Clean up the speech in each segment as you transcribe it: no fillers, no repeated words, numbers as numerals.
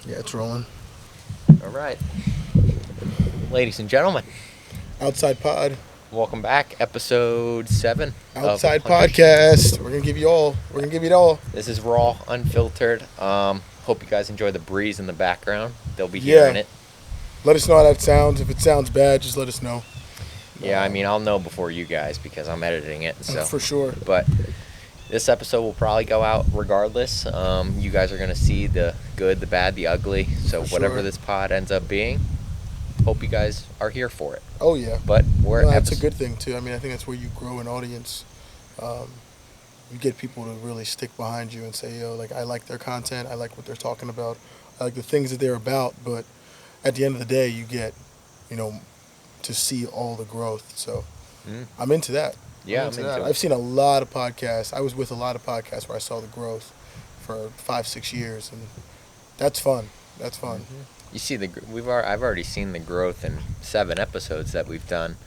Yeah, it's rolling. All right. Ladies and gentlemen, Outside Pod. welcome back. Episode 7 of The Outside Punters. Podcast. We're gonna give you all. We're gonna give you it all. This is raw, unfiltered. Hope you guys enjoy the breeze in the background. They'll be hearing Yeah. it. Let us know how that sounds. If it sounds bad, just let us know. Yeah, I mean, I'll know before you guys because I'm editing it. So, For sure. but this episode will probably go out regardless. You guys are gonna see the good, the bad, the ugly. So For whatever sure. this pod ends up being, hope you guys are here for it. Oh yeah. But we're No, that's a good thing too. I mean, I think that's where you grow an audience. You get people to really stick behind you and say, "Yo, like I like their content. I like what they're talking about. I like the things that they're about." But at the end of the day, you get, to see all the growth. So I'm into that. Yeah, I'm into that. it. I've seen a lot of podcasts. I was with a lot of podcasts where I saw the growth for 5-6 years, and that's fun. That's fun. You see I've already seen the growth in 7 episodes that we've done.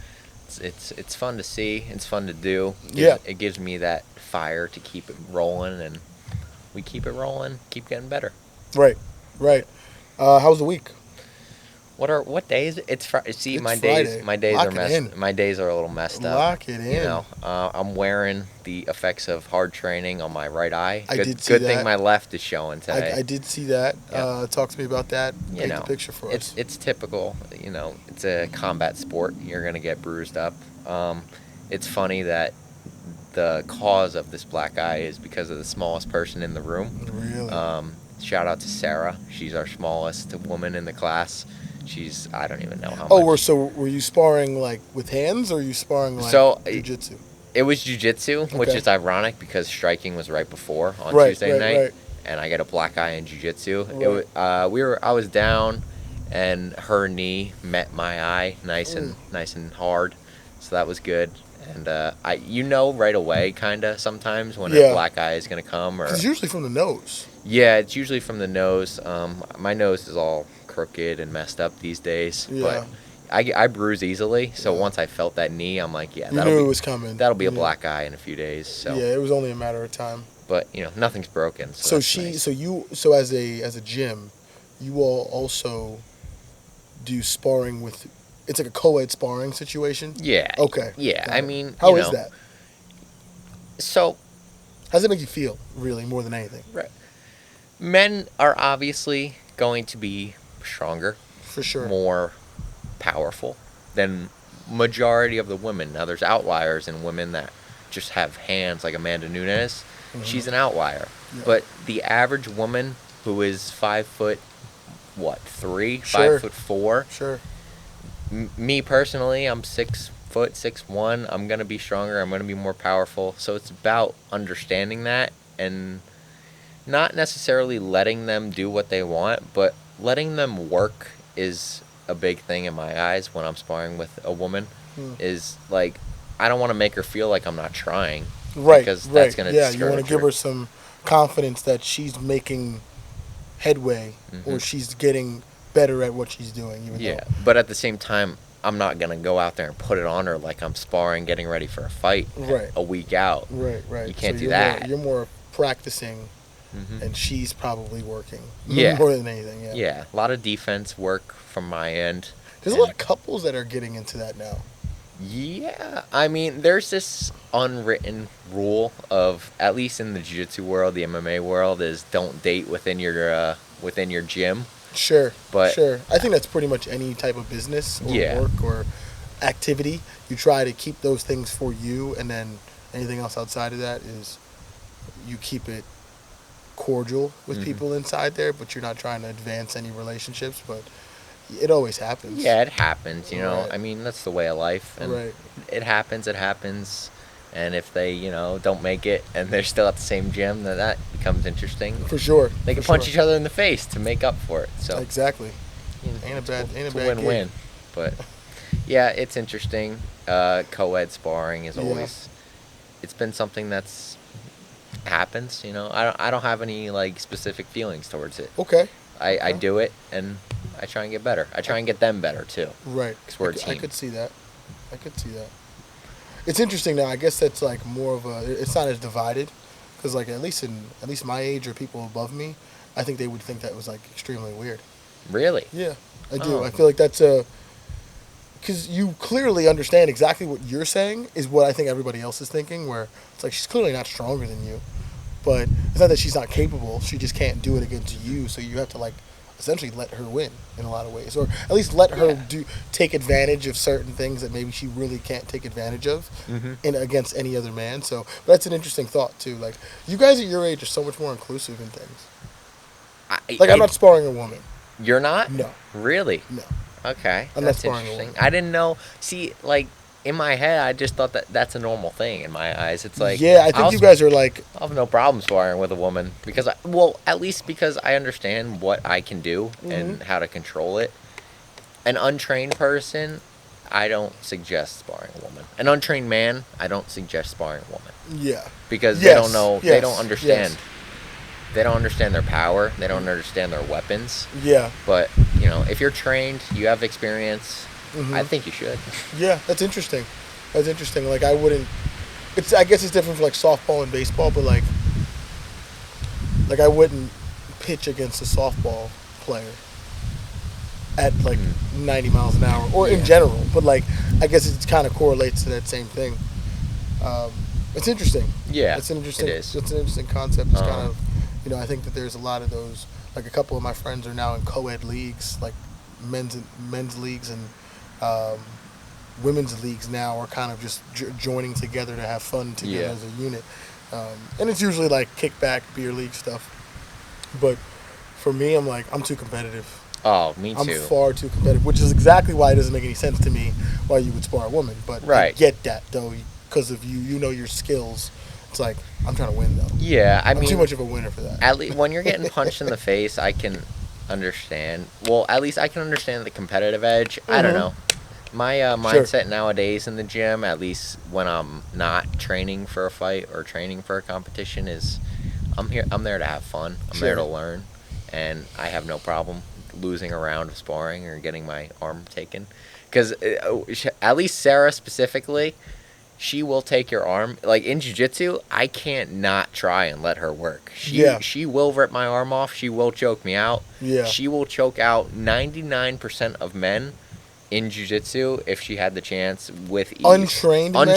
It's fun to see. It's fun to do. It gives me that fire to keep it rolling, and we keep it rolling, keep getting better. Right. How's the week? What day is it? It's Friday. See, It's my Friday. days Lock are it messed. in. My days are a little messed up. Lock it in. You know, I'm wearing the effects of hard training on my right eye. I did see good that. thing my left is showing today. I did see that. Yeah. Talk to me about that. Paint the picture for us. It's typical. It's a combat sport. You're gonna get bruised up. It's funny that the cause of this black eye is because of the smallest person in the room. Really? Shout out to Sarah. She's our smallest woman in the class. I don't even know how Oh, much. were you sparring like with hands, or were you sparring like jiu-jitsu? It was jiu-jitsu, which Okay. is ironic because striking was right before on Right, Tuesday night, right. and I got a black eye in jiu-jitsu. Right. I was down, and her knee met my eye nice and hard, so that was good. And right away, kinda sometimes when a black eye is gonna come, or It's usually from the nose. yeah, it's usually from the nose. My nose is all crooked and messed up these days, Yeah. but I bruise easily. So once I felt that knee, I'm like, yeah, You knew it was coming. that'll be a Yeah. black eye in a few days. So Yeah, it was only a matter of time. but nothing's broken. So that's nice. So as a gym, you all also do sparring with. It's like a co-ed sparring situation. Yeah. Okay. Yeah, Got I it. mean, How is that? So How does it make you feel? Really, more than anything. right, men are obviously going to be stronger, For sure. more powerful than majority of the women. Now there's outliers in women that just have hands like Amanda Nunes. She's an outlier. Yeah. But the average woman who is 5'3", Sure. 5'4", Sure. me personally, I'm 6'1". I'm gonna be stronger. I'm gonna be more powerful. So it's about understanding that and not necessarily letting them do what they want, but letting them work is a big thing in my eyes when I'm sparring with a woman. Is like, I don't want to make her feel like I'm not trying. Right. Because that's gonna Yeah, you want to discourage give her. her some confidence that she's making headway, or she's getting better at what she's doing. Even Yeah, but at the same time, I'm not gonna go out there and put it on her like I'm sparring, getting ready for a fight. Right. A week out. Right. You can't do you're that. You're more practicing, and she's probably working. Yeah. More than anything. Yeah. Yeah, a lot of defense work from my end. There's a lot of couples that are getting into that now. Yeah, I mean, there's this unwritten rule of, at least in the jiu-jitsu world, the MMA world, is don't date within your gym. Sure. But- sure. I think that's pretty much any type of business or Yeah. work or activity. You try to keep those things for you, and then anything else outside of that is you keep it cordial with people inside there, but you're not trying to advance any relationships. But it always happens. Yeah, it happens, Right. I mean, that's the way of life. And Right. it happens. And if they, don't make it and they're still at the same gym, then that becomes interesting. For sure. They can punch each other in the face to make up for it. So Exactly. it's Ain't a a bad win-win. gig. But yeah, it's interesting. Co-ed sparring is Yeah. always. It's been something that's happens. I don't have any like specific feelings towards it. Okay. I do it and I try and get better. I try and get them better too. Right. 'Cause we're a I team. could see that. It's interesting now. I guess that's like more of a. It's not as divided because like at least my age or people above me, I think they would think that was like extremely weird. Really? Yeah, I do. Oh. I feel like that's a because you clearly understand exactly what you're saying is what I think everybody else is thinking. Where it's like she's clearly not stronger than you, but it's not that she's not capable. She just can't do it against you. So you have to like essentially let her win in a lot of ways, or at least let her take advantage of certain things that maybe she really can't take advantage of in against any other man. So that's an interesting thought too. Like you guys at your age are so much more inclusive in things. Like I'm not sparring a woman. You're not? No. Really? No. Okay. I'm That's not sparring a interesting. woman. I didn't know. See, like, in my head, I just thought that that's a normal thing in my eyes. It's like, yeah, I think you guys are like, I'll have no problem sparring with a woman because, well, at least because I understand what I can do and how to control it. An untrained person, I don't suggest sparring a woman. An untrained man, I don't suggest sparring a woman. yeah. Because Yes, they don't know, they yes, don't understand. yes. They don't understand their power. They don't understand their weapons. Yeah. But, if you're trained, you have experience, I think you should. Yeah, that's interesting. That's interesting. Like I wouldn't. I guess it's different for like softball and baseball, but like I wouldn't pitch against a softball player at like 90 miles an hour, or in general. But like I guess it kind of correlates to that same thing. It's interesting. Yeah, it's an interesting. it is. It's an interesting concept. It's kind of, I think that there's a lot of those. Like a couple of my friends are now in co-ed leagues, like men's leagues and women's leagues now are kind of just joining together to have fun together as a unit. And it's usually like kickback beer league stuff. But for me, I'm too competitive. Oh, me too. I'm far too competitive, which is exactly why it doesn't make any sense to me why you would spar a woman. But I get that though, because of you know your skills. It's like I'm trying to win though. Yeah, I'm too much of a winner for that. At least when you're getting punched in the face, I can understand. Well, at least I can understand the competitive edge. I don't know. My mindset nowadays in the gym, at least when I'm not training for a fight or training for a competition, is I'm there to have fun. I'm there to learn, and I have no problem losing a round of sparring or getting my arm taken. Because at least Sarah specifically, she will take your arm. Like in jiu-jitsu, I can't not try and let her work. She will rip my arm off. She will choke me out. Yeah. She will choke out 99% of men in jiu-jitsu if she had the chance with ease. Untrained men?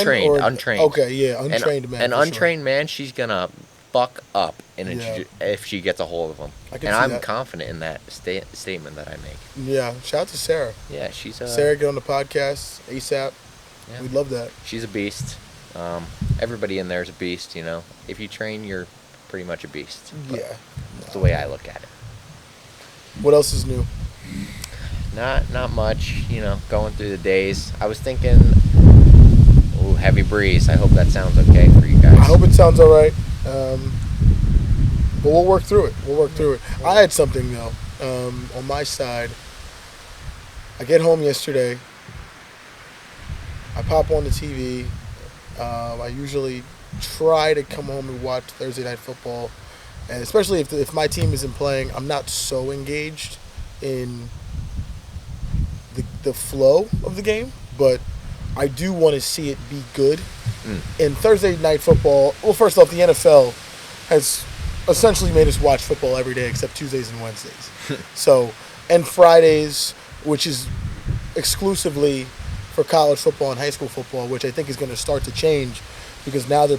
Untrained. Okay, yeah, untrained men. An untrained man, she's going to fuck up if she gets a hold of him. And I'm confident in that statement that I make. Yeah, shout out to Sarah. Yeah, she's Sarah, get on the podcast ASAP. Yeah. We'd love that. She's a beast. Everybody in there is a beast, If you train, you're pretty much a beast. Yeah. That's the way I look at it. What else is new? Not much, going through the days. I was thinking, heavy breeze. I hope that sounds okay for you guys. I hope it sounds all right. But we'll work through it. I had something, though, on my side. I get home yesterday. I pop on the TV. I usually try to come home and watch Thursday Night Football. And especially if my team isn't playing, I'm not so engaged in the flow of the game. But I do want to see it be good. And Thursday Night Football, well, first off, the NFL has essentially made us watch football every day except Tuesdays and Wednesdays. And Fridays, which is exclusively for college football and high school football, which I think is going to start to change because now they're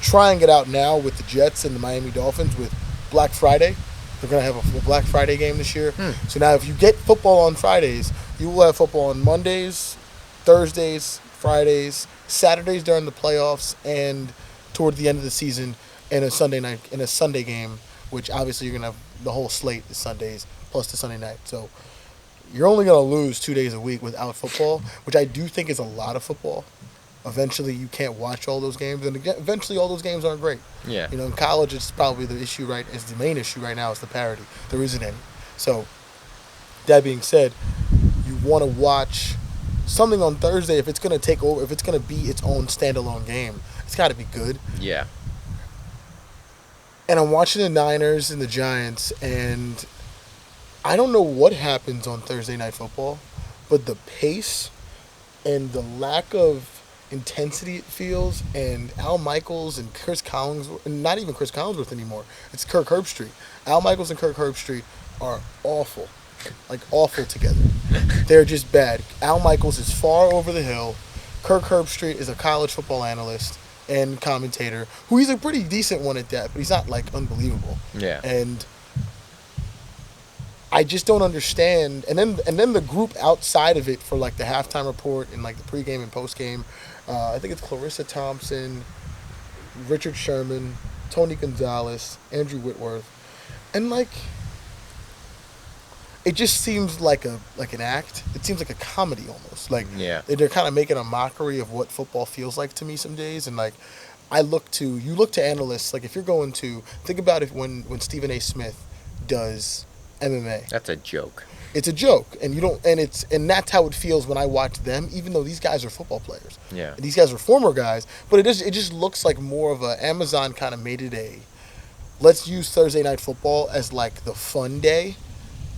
trying it out now with the Jets and the Miami Dolphins with Black Friday. They're going to have a Black Friday game this year. So now if you get football on Fridays, you will have football on Mondays, Thursdays, Fridays, Saturdays during the playoffs, and toward the end of the season in a Sunday game, which obviously you're going to have the whole slate is Sundays plus the Sunday night. So you're only going to lose 2 days a week without football, which I do think is a lot of football. Eventually, you can't watch all those games, and eventually all those games aren't great. Yeah. In college, it's probably the main issue right now is the parity. There isn't any. So, that being said, you want to watch something on Thursday if it's going to take over, if it's going to be its own standalone game. It's got to be good. Yeah. And I'm watching the Niners and the Giants, and I don't know what happens on Thursday Night Football, but the pace and the lack of intensity it feels, and Al Michaels and Chris Collinsworth, and not even Chris Collinsworth anymore. It's Kirk Herbstreit. Al Michaels and Kirk Herbstreit are awful, like awful together. They're just bad. Al Michaels is far over the hill. Kirk Herbstreit is a college football analyst and commentator, who he's a pretty decent one at that, but he's not like unbelievable. Yeah. And I just don't understand. And then the group outside of it for like the halftime report and like the pregame and postgame, I think it's Clarissa Thompson, Richard Sherman, Tony Gonzalez, Andrew Whitworth, and like it just seems like an act. It seems like a comedy almost. Like Yeah. they're kind of making a mockery of what football feels like to me some days. And like you look to analysts. Like if you're going to think about it when Stephen A. Smith does MMA. That's a joke. It's a joke, and that's how it feels when I watch them. Even though these guys are football players, Yeah. these guys are former guys, but it just looks like more of a Amazon kind of made it a let's use Thursday Night Football as like the fun day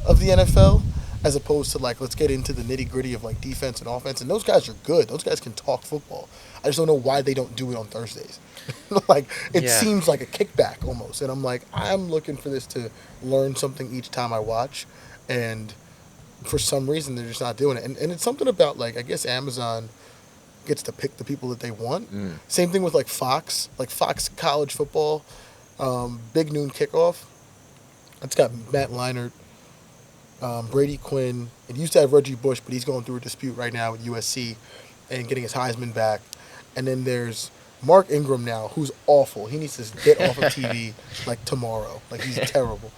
of the NFL, as opposed to like let's get into the nitty gritty of like defense and offense. And those guys are good; those guys can talk football. I just don't know why they don't do it on Thursdays. Like it Yeah. seems like a kickback almost, and I'm like I'm looking for this to learn something each time I watch, and for some reason they're just not doing it. And it's something about like I guess Amazon gets to pick the people that they want. Same thing with like Fox College Football, Big Noon Kickoff. It's got Matt Leinart, Brady Quinn. It used to have Reggie Bush, but he's going through a dispute right now with USC and getting his Heisman back. And then there's Mark Ingram now, who's awful. He needs to get off of TV like tomorrow. Like he's terrible.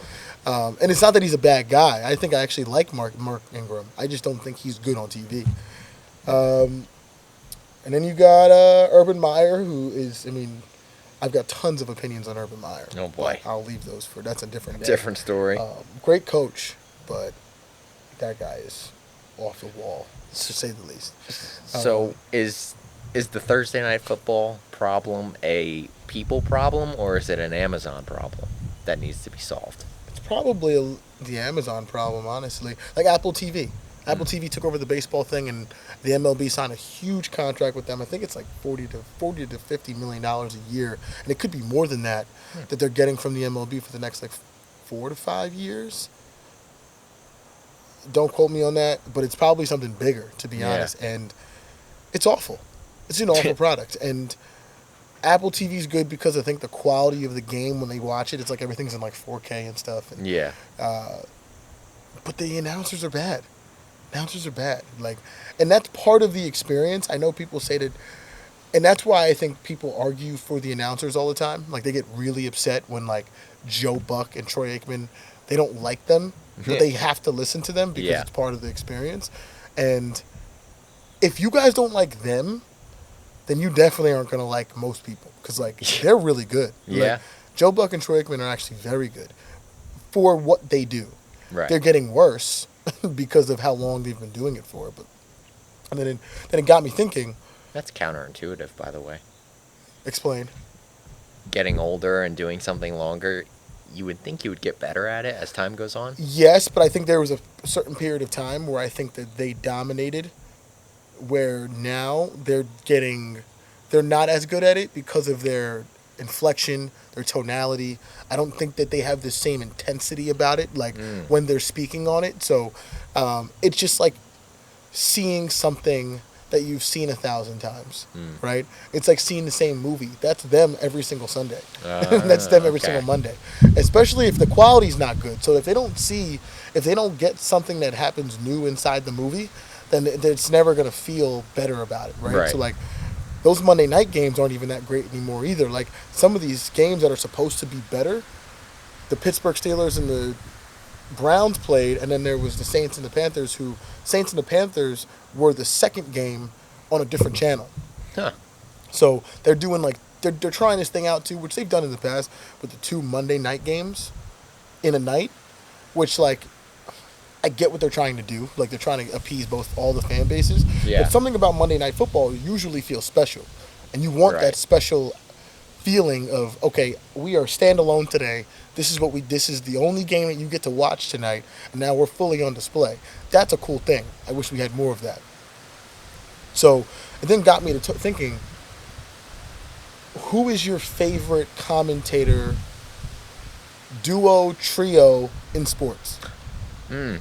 And it's not that he's a bad guy. I think I actually like Mark Ingram. I just don't think he's good on TV. And then you got Urban Meyer, who is, I mean, I've got tons of opinions on Urban Meyer. Oh, boy. I'll leave those that's a different day. Different story. Great coach, but that guy is off the wall, to say the least. So is the Thursday Night Football problem a people problem, or is it an Amazon problem that needs to be solved? It's probably the Amazon problem, honestly. Like Apple TV. Apple TV took over the baseball thing, and the MLB signed a huge contract with them. I think it's like $40 to $50 million a year, and it could be more than that that they're getting from the MLB for the next like 4 to 5 years. Don't quote me on that, but it's probably something bigger, to be honest. And it's awful. It's an awful product. And Apple TV's good because I think the quality of the game when they watch it, it's like everything's in like 4K and stuff. And, Yeah. but the announcers are bad. Announcers are bad. Like, and that's part of the experience. I know people say that, and that's why I think people argue for the announcers all the time. Like, they get really upset when like Joe Buck and Troy Aikman, they don't like them, but they have to listen to them because it's part of the experience. And if you guys don't like them, then you definitely aren't going to like most people because like they're really good. Yeah. Like, Joe Buck and Troy Aikman are actually very good for what they do. Right. They're getting worse because of how long they've been doing it for. But and then it got me thinking. That's counterintuitive, by the way. Explain. Getting older and doing something longer, you would think you would get better at it as time goes on. Yes, but I think there was a certain period of time where I think that they dominated, where now they're not as good at it because of their inflection, their tonality. I don't think that they have the same intensity about it, like when they're speaking on it. So it's just like seeing something that you've seen 1,000 times, right? It's like seeing the same movie. That's them every single Sunday. That's them every single Monday, especially if the quality's not good. So if they don't get something that happens new inside the movie, then it's never going to feel better about it, right? So like those Monday night games aren't even that great anymore either. Like some of these games that are supposed to be better, the Pittsburgh Steelers and the Browns played, and then there was the Saints and the Panthers, Saints and the Panthers were the second game on a different channel. Huh. So they're doing like, they're trying this thing out too, which they've done in the past with the 2 Monday night games in a night, which like, I get what they're trying to do. Like they're trying to appease all the fan bases. Yeah. But something about Monday Night Football usually feels special. And you want that special feeling of, okay, we are standalone today. This is the only game that you get to watch tonight, and now we're fully on display. That's a cool thing. I wish we had more of that. So it then got me to thinking, who is your favorite commentator, duo, trio in sports? Hmm.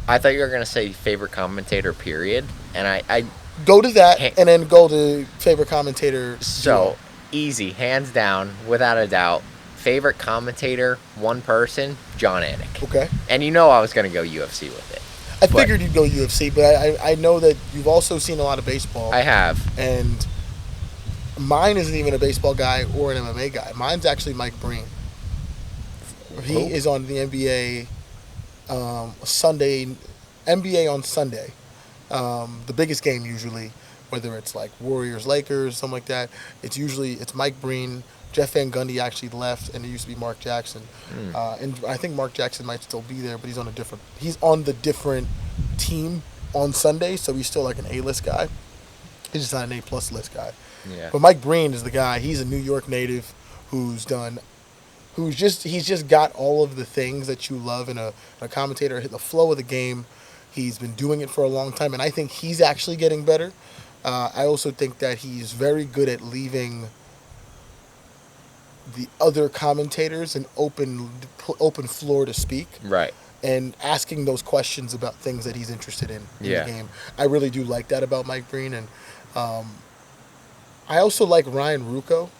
I thought you were gonna say favorite commentator, period, and I Go to that ha- and then go to favorite commentator duo. so easy, hands down, without a doubt. Favorite commentator, one person, John Anik, Okay. and you know I was gonna go UFC with it, I but figured you'd go UFC, but I know that you've also seen a lot of baseball. I have. And mine isn't even a baseball guy or an MMA guy. Mine's actually Mike Breen. He Who? is on the NBA Sunday, NBA on Sunday. The biggest game usually, whether it's like Warriors, Lakers, something like that. It's Mike Breen. Jeff Van Gundy actually left, and it used to be Mark Jackson. Hmm. And I think Mark Jackson might still be there, but he's on the different team on Sunday, so he's still like an A-list guy. He's just not an A-plus list guy. Yeah. But Mike Breen is the guy. He's a New York native he's just got all of the things that you love in a commentator. The flow of the game. He's been doing it for a long time, and I think he's actually getting better. I also think that he's very good at leaving the other commentators an open floor to speak Right. and asking those questions about things that he's interested in Yeah. the game. I really do like that about Mike Breen, and I also like Ryan Rucco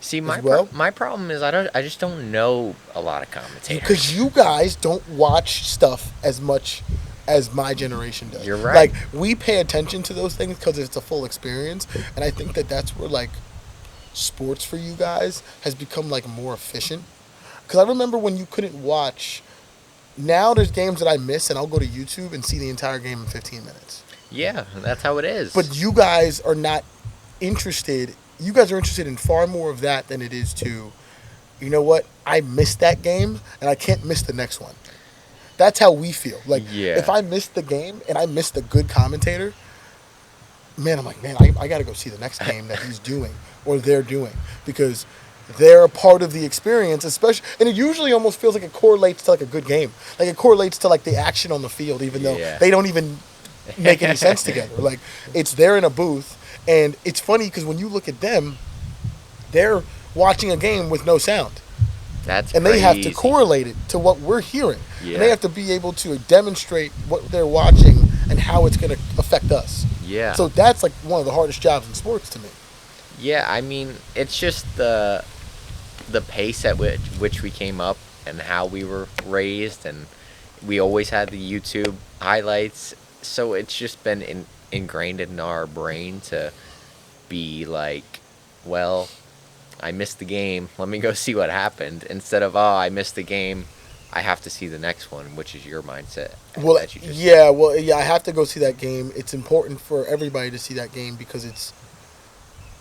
See, as well. my problem is I just don't know a lot of commentators. Because you guys don't watch stuff as much as my generation does. You're right. Like, we pay attention to those things because it's a full experience, and I think that that's where, like, sports for you guys has become, like, more efficient. Because I remember when you couldn't watch. Now there's games that I miss, and I'll go to YouTube and see the entire game in 15 minutes. Yeah, that's how it is. But you guys are not interested. You guys are interested in far more of that than it is to, you know what? I missed that game, and I can't miss the next one. That's how we feel. Like, Yeah. if I missed the game and I missed a good commentator, man, I'm like, man, I got to go see the next game that he's doing or they're doing, because they're a part of the experience, especially, and it usually almost feels like it correlates to like a good game. Like, it correlates to like the action on the field, even though Yeah. they don't even make any sense together. Like, it's they're in a booth, and it's funny because when you look at them, they're watching a game with no sound. That's And they have to crazy. correlate it to what we're hearing. Yeah. And they have to be able to demonstrate what they're watching and how it's going to affect us. Yeah. So that's like one of the hardest jobs in sports to me. Yeah, I mean, it's just the pace at which we came up and how we were raised, and we always had the YouTube highlights. So it's just been ingrained in our brain to be like, well, I missed the game. Let me go see what happened. Instead of, oh, I missed the game, I have to see the next one, which is your mindset. Well, that you just I have to go see that game. It's important for everybody to see that game because it's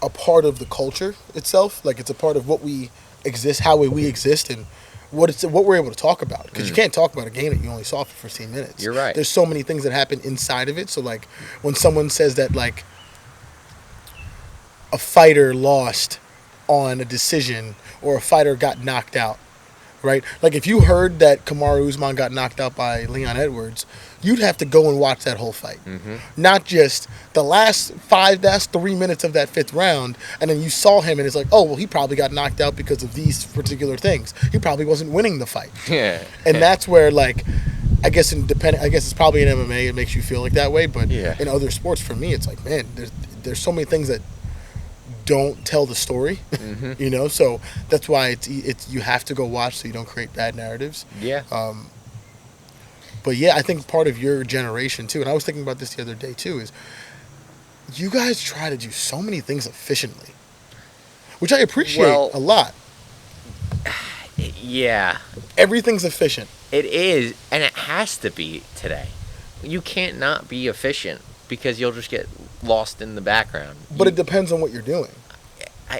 a part of the culture itself. Like, it's a part of what we exist, how we exist, and what we're able to talk about. Because you can't talk about a game that you only saw for 15 minutes. You're right. There's so many things that happen inside of it. So, like, when someone says that, like, a fighter lost on a decision or a fighter got knocked out, right? Like, if you heard that Kamaru Usman got knocked out by Leon Edwards, you'd have to go and watch that whole fight. Mm-hmm. Not just the last 3 minutes of that fifth round, and then you saw him and it's like, oh, well, he probably got knocked out because of these particular things. He probably wasn't winning the fight. Yeah. And that's where, like, I guess it's probably in MMA it makes you feel like that way, but Yeah. in other sports, for me, it's like, man, there's so many things that don't tell the story, Mm-hmm. you know. So that's why it's you have to go watch so you don't create bad narratives. Yeah. But yeah, I think part of your generation too, and I was thinking about this the other day too, is you guys try to do so many things efficiently, which I appreciate a lot. Yeah. Everything's efficient. It is, and it has to be today. You can't not be efficient because you'll just get lost in the background. But it depends on what you're doing.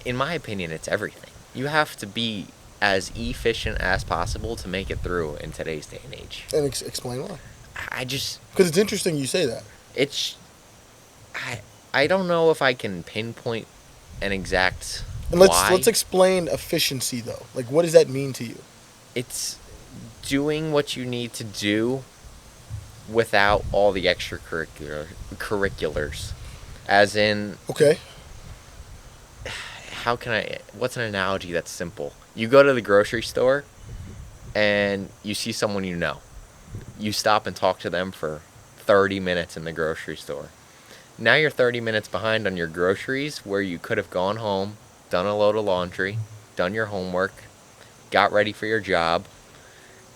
In my opinion, it's everything. You have to be as efficient as possible to make it through in today's day and age. And explain why. Because it's interesting you say that. I don't know if I can pinpoint an exact And why. let's explain efficiency though. Like, what does that mean to you? It's doing what you need to do without all the extracurriculars. As in, Okay. what's an analogy that's simple? You go to the grocery store and you see someone you know. You stop and talk to them for 30 minutes in the grocery store. Now you're 30 minutes behind on your groceries where you could have gone home, done a load of laundry, done your homework, got ready for your job,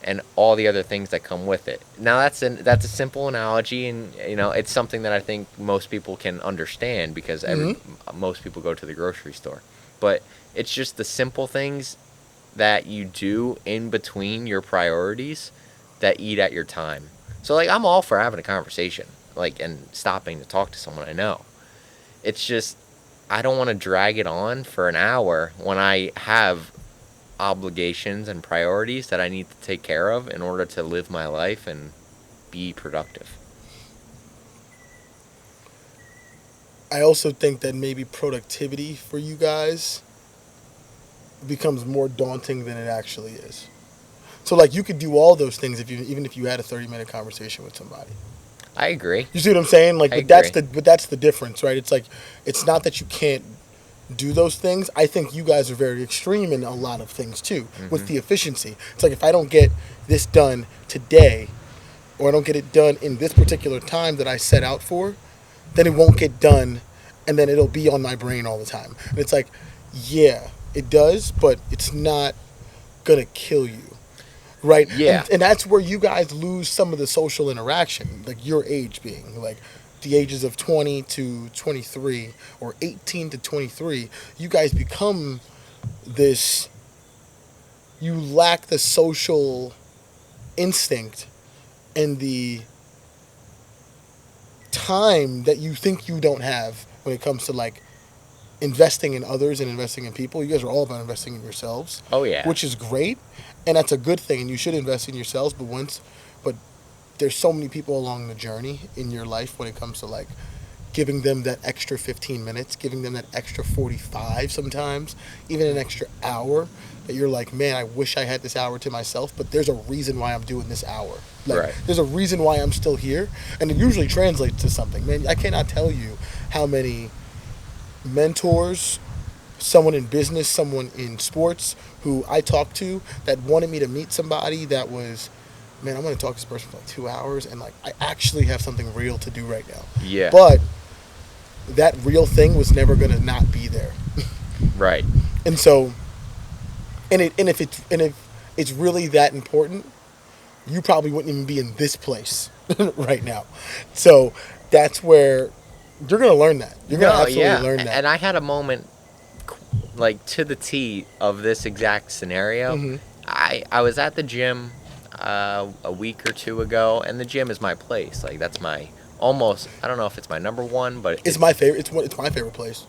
and all the other things that come with it. Now that's a simple analogy, and it's something that I think most people can understand because Hmm. most people go to the grocery store. But it's just the simple things that you do in between your priorities that eat at your time. So like I'm all for having a conversation, like and stopping to talk to someone I know. It's just I don't want to drag it on for an hour when I have obligations and priorities that I need to take care of in order to live my life and be productive. I also think that maybe productivity for you guys becomes more daunting than it actually is. So like you could do all those things if you even if you had a 30-minute conversation with somebody. I agree. You see what I'm saying? Like I but that's agree. the difference, right? It's like it's not that you can't do those things. I think you guys are very extreme in a lot of things too with Mhm. the efficiency. It's like if I don't get this done today or I don't get it done in this particular time that I set out for, then it won't get done and then it'll be on my brain all the time. And it's like, yeah, it does, but it's not gonna kill you. Right? Yeah. And that's where you guys lose some of the social interaction, like your age being like the ages of 20 to 23 or 18 to 23, you guys become this you lack the social instinct and the time that you think you don't have when it comes to like investing in others and investing in people. You guys are all about investing in yourselves, Oh yeah. which is great, and that's a good thing. And you should invest in yourselves. But there's so many people along the journey in your life when it comes to like giving them that extra 15 minutes, giving them that extra 45 sometimes, even an extra hour that you're like, man, I wish I had this hour to myself, but there's a reason why I'm doing this hour. Like, Right. there's a reason why I'm still here, and it usually translates to something. Man, I cannot tell you how many mentors, someone in business, someone in sports who I talked to that wanted me to meet somebody that was, man, I'm going to talk to this person for like 2 hours and like I actually have something real to do right now. Yeah. But that real thing was never going to not be there. Right. And so, and if it's really that important, you probably wouldn't even be in this place right now. So that's where you're going to learn that. You're going to No, absolutely yeah. learn that. And I had a moment like to the T of this exact scenario. Hmm. I was at the gym a week or two ago, and the gym is my place. Like that's my almost. I don't know if it's my number one, but It's my favorite. It's my favorite place.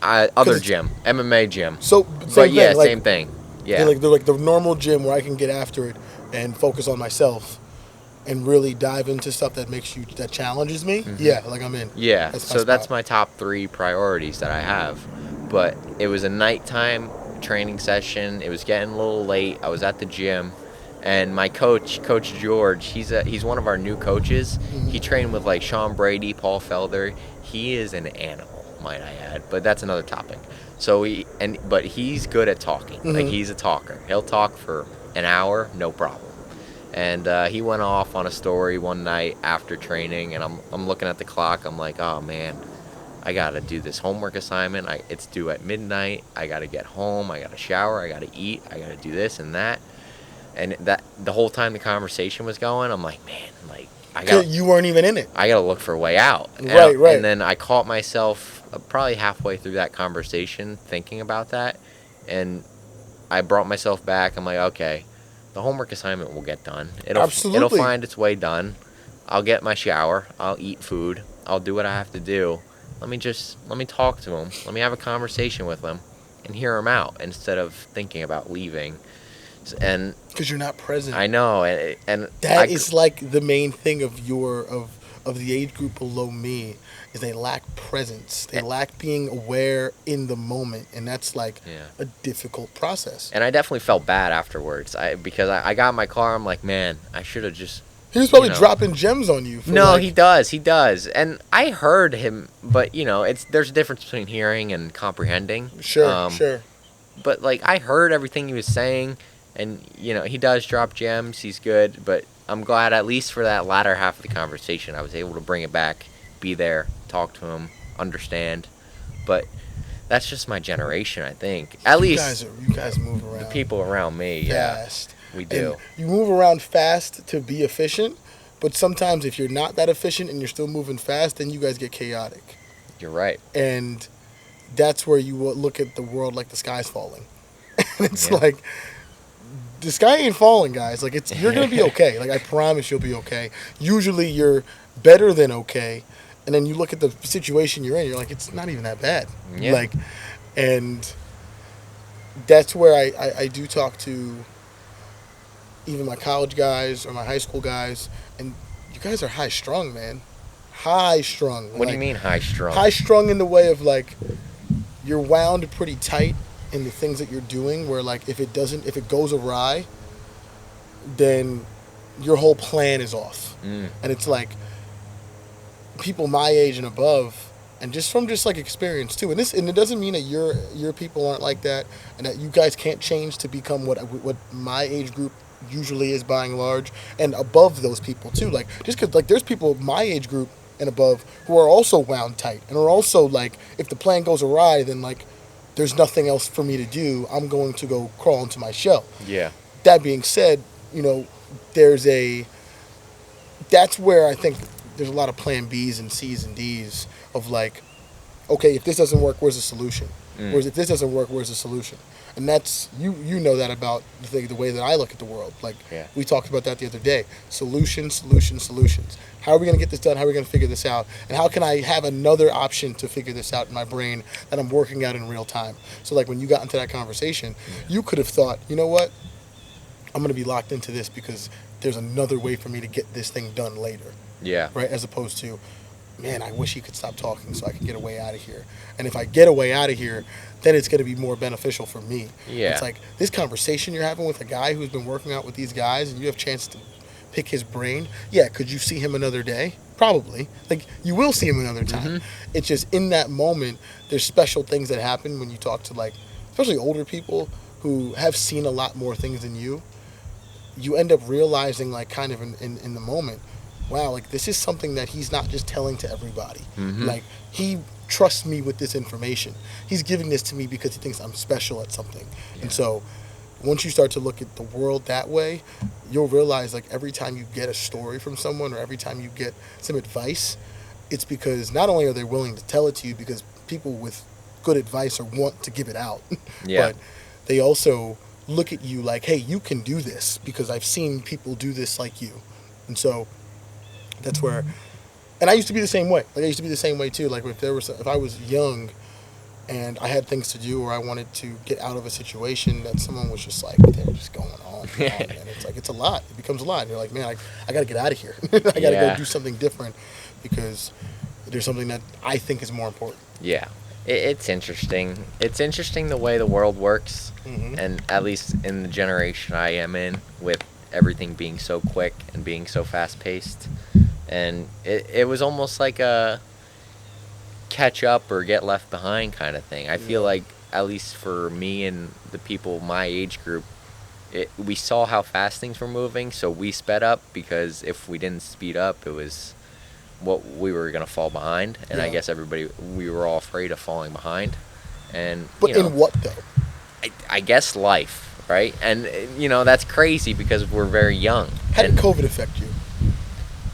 other It's gym, MMA gym. so But same yeah, thing. Like same thing. they're Yeah. like the normal gym where I can get after it and focus on myself and really dive into stuff that challenges me. Hmm. Yeah, like I'm in. Yeah. That's my So spot. that's my top three priorities that I have. But it was a nighttime training session. It was getting a little late. I was at the gym, and my coach, Coach George, he's one of our new coaches. Hmm. He trained with like Sean Brady, Paul Felder. He is an animal, might I add. But that's another topic. But he's good at talking. Like Hmm. he's a talker. He'll talk for an hour, no problem. And he went off on a story one night after training, and I'm looking at the clock. I'm like, oh man, I gotta do this homework assignment. It's due at midnight. I gotta get home. I gotta shower. I gotta eat. I gotta do this and that. And that the whole time the conversation was going, I'm like, man, like You weren't even in it. I gotta look for a way out. Right, right. And then I caught myself probably halfway through that conversation thinking about that, and I brought myself back. I'm like, okay, the homework assignment will get done. It'll Absolutely. find its way done. I'll get my shower. I'll eat food. I'll do what I have to do. Let me talk to him. Let me have a conversation with him and hear him out instead of thinking about leaving. And Because you're not present. I know, and That is like the main thing of the age group below me is they lack presence. They lack being aware in the moment, and that's like yeah. a difficult process. And I definitely felt bad afterwards. Because I got in my car. I'm like, man, I should have just He was you probably know. dropping gems on you. For No, like, he does, and I heard him, but there's a difference between hearing and comprehending. sure, sure. But like I heard everything he was saying, and he does drop gems. He's good, but I'm glad at least for that latter half of the conversation, I was able to bring it back, be there, talk to him, understand. But that's just my generation, I think. At least You guys move the around people around me. fast. Yeah, we And do. you move around fast to be efficient, but sometimes if you're not that efficient and you're still moving fast, then you guys get chaotic. You're right. And that's where you will look at the world like the sky's falling. And it's Yeah. like, the sky ain't falling, guys. Like, you're going to be okay. Like, I promise you'll be okay. Usually you're better than okay. And then you look at the situation you're in, you're like, it's not even that bad. Yeah. Like, and that's where I do talk to even my college guys or my high school guys, and you guys are high strung, man. High strung. What do you mean high strung? High strung in the way of like you're wound pretty tight in the things that you're doing. Where like if it goes awry, then your whole plan is off. And it's like people my age and above, and just from just like experience too. And it doesn't mean that your people aren't like that, and that you guys can't change to become what my age group usually is by and large, and above those people too. Like just because like there's people my age group and above who are also wound tight and are also like if the plan goes awry, then like there's nothing else for me to do. I'm going to go crawl into my shell. Yeah. That being said, that's where I think there's a lot of plan B's and C's and D's of like, okay, if this doesn't work, where's the solution? Whereas if this doesn't work, where's the solution? And that's you know that about the way that I look at the world. Like we talked about that the other day. Solutions. How are we going to get this done? How are we going to figure this out? And how can I have another option to figure this out in my brain that I'm working out in real time? So like when you got into that conversation, you could have thought, you know what? I'm going to be locked into this because there's another way for me to get this thing done later. Yeah. Right? As opposed to, man, I wish he could stop talking so I can get a way out of here. And if I get a way out of here, then it's going to be more beneficial for me. Yeah. It's like this conversation you're having with a guy who's been working out with these guys and you have a chance to pick his brain. Yeah, could you see him another day? Probably. Like, you will see him another time. It's just in that moment, there's special things that happen when you talk to, like, especially older people who have seen a lot more things than you. You end up realizing, like, kind of in the moment, wow, like, this is something that he's not just telling to everybody. Like, he trusts me with this information. He's giving this to me because he thinks I'm special at something. And so once you start to look at the world that way, you'll realize, like, every time you get a story from someone or every time you get some advice, it's because not only are they willing to tell it to you because people with good advice or want to give it out, but they also look at you like, hey, you can do this because I've seen people do this like you. And so that's where, and I used to be the same way. Like, I used to be the same way too. Like, if I was young and I had things to do or I wanted to get out of a situation that someone was just like, they're just going on and on, and it's like, it's a lot. It becomes a lot. And you're like, man, I got to get out of here. I got to go do something different because there's something that I think is more important. Yeah. It's interesting. It's interesting the way the world works, and at least in the generation I am in, with everything being so quick and being so fast-paced. And it was almost like a catch up or get left behind kind of thing. I feel like, at least for me and the people my age group, we saw how fast things were moving, so we sped up, because if we didn't speed up, it was what we were going to fall behind. And I guess we were all afraid of falling behind. And But in what, though? I guess life, right? And, that's crazy because we're very young. How did COVID affect you?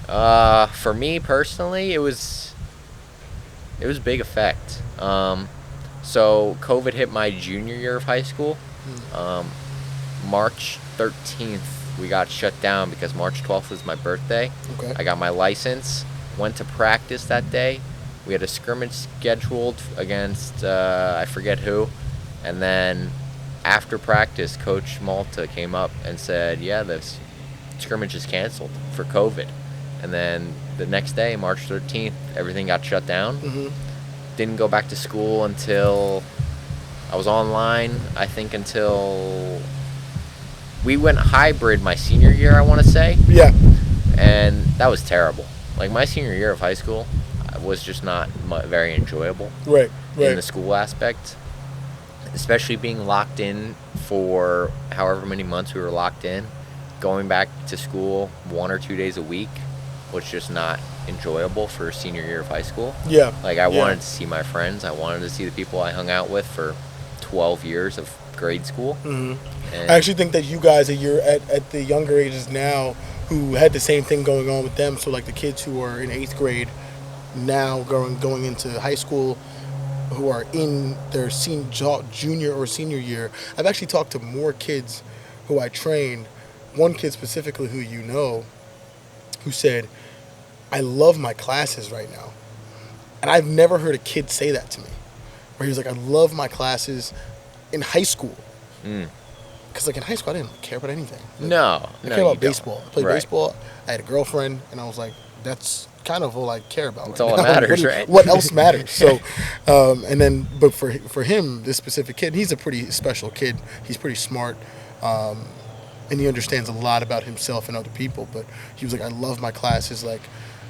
For me personally, it was a big effect. So COVID hit my junior year of high school. March 13th, we got shut down because March 12th was my birthday. Okay. I got my license, went to practice that day. We had a scrimmage scheduled against, I forget who. And then after practice, Coach Malta came up and said, yeah, this scrimmage is canceled for COVID. And then the next day, March 13th, everything got shut down. Didn't go back to school until I was online, I think, until we went hybrid my senior year, I want to say. Yeah. and that was terrible. Like, my senior year of high school was just not very enjoyable Right. in Right. the school aspect, especially being locked in for however many months we were locked in. Going back to school 1 or 2 days a week was just not enjoyable for senior year of high school. Yeah. Like, I Yeah. wanted to see my friends. I wanted to see the people I hung out with for 12 years of grade school. hmm And I actually think that you guys, you're at the younger ages now, who had the same thing going on with them. So like the kids who are in 8th grade now going into high school, who are in their junior or senior year. I've actually talked to more kids who I trained. One kid specifically who you know, who said, "I love my classes right now," and I've never heard a kid say that to me. Where he was like, "I love my classes in high school." mm, Because like in high school, I didn't care about anything. Like, no, I no, care you about baseball. I played Right. baseball. I had a girlfriend, and I was like, that's kind of all I care about. That's right all that now. matters, what, right? What else matters? So, and then, but for him, this specific kid, he's a pretty special kid. He's pretty smart, and he understands a lot about himself and other people. But he was like, I love my classes. Like,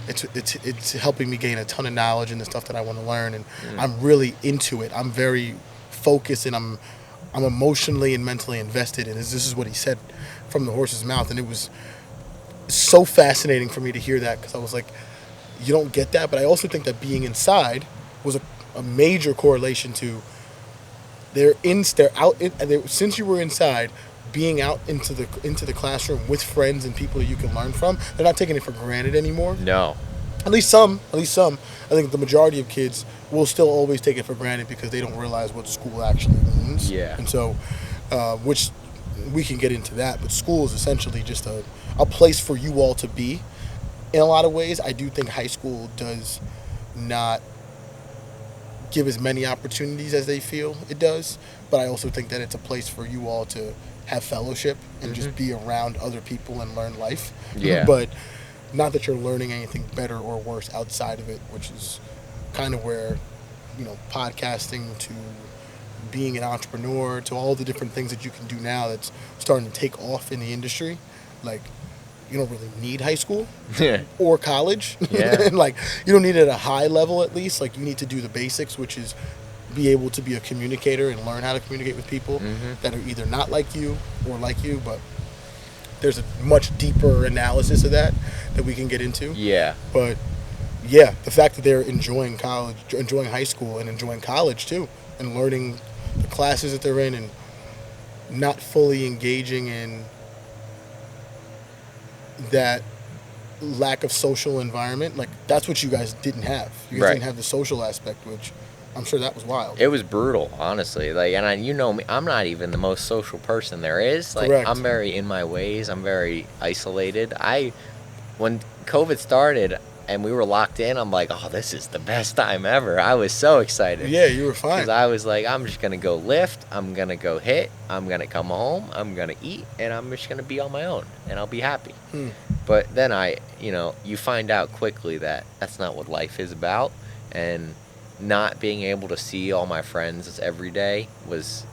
it's helping me gain a ton of knowledge and the stuff that I want to learn, and I'm really into it. I'm very focused, and I'm emotionally and mentally invested in this. This is what he said from the horse's mouth, and it was so fascinating for me to hear that, because I was like, you don't get that. But I also think that being inside was a major correlation to since you were inside, being out into the classroom with friends and people that you can learn from. They're not taking it for granted anymore. No. At least some. I think the majority of kids will still always take it for granted because they don't realize what school actually means. Yeah. And so, which we can get into that, but school is essentially just a place for you all to be. In a lot of ways, I do think high school does not give as many opportunities as they feel it does, but I also think that it's a place for you all to have fellowship and just be around other people and learn life. Yeah. But not that you're learning anything better or worse outside of it, which is kind of where, podcasting to being an entrepreneur to all the different things that you can do now that's starting to take off in the industry. Like, you don't really need high school or college. Yeah. And like, you don't need it at a high level, at least. Like, you need to do the basics, which is be able to be a communicator and learn how to communicate with people that are either not like you or like you. But there's a much deeper analysis of that we can get into. Yeah. But yeah, the fact that they're enjoying college, enjoying high school, and enjoying college too, and learning the classes that they're in, and not fully engaging in that lack of social environment, like that's what you guys didn't have. You guys Right. didn't have the social aspect, which I'm sure that was wild. It was brutal, honestly. Like, and you know me, I'm not even the most social person there is. Like, Correct. I'm very in my ways. I'm very isolated. When COVID started and we were locked in, I'm like, oh, this is the best time ever. I was so excited. Yeah, you were fine. Because I was like, I'm just gonna go lift. I'm gonna go hit. I'm gonna come home. I'm gonna eat, and I'm just gonna be on my own, and I'll be happy. But then you find out quickly that that's not what life is about, and not being able to see all my friends every day was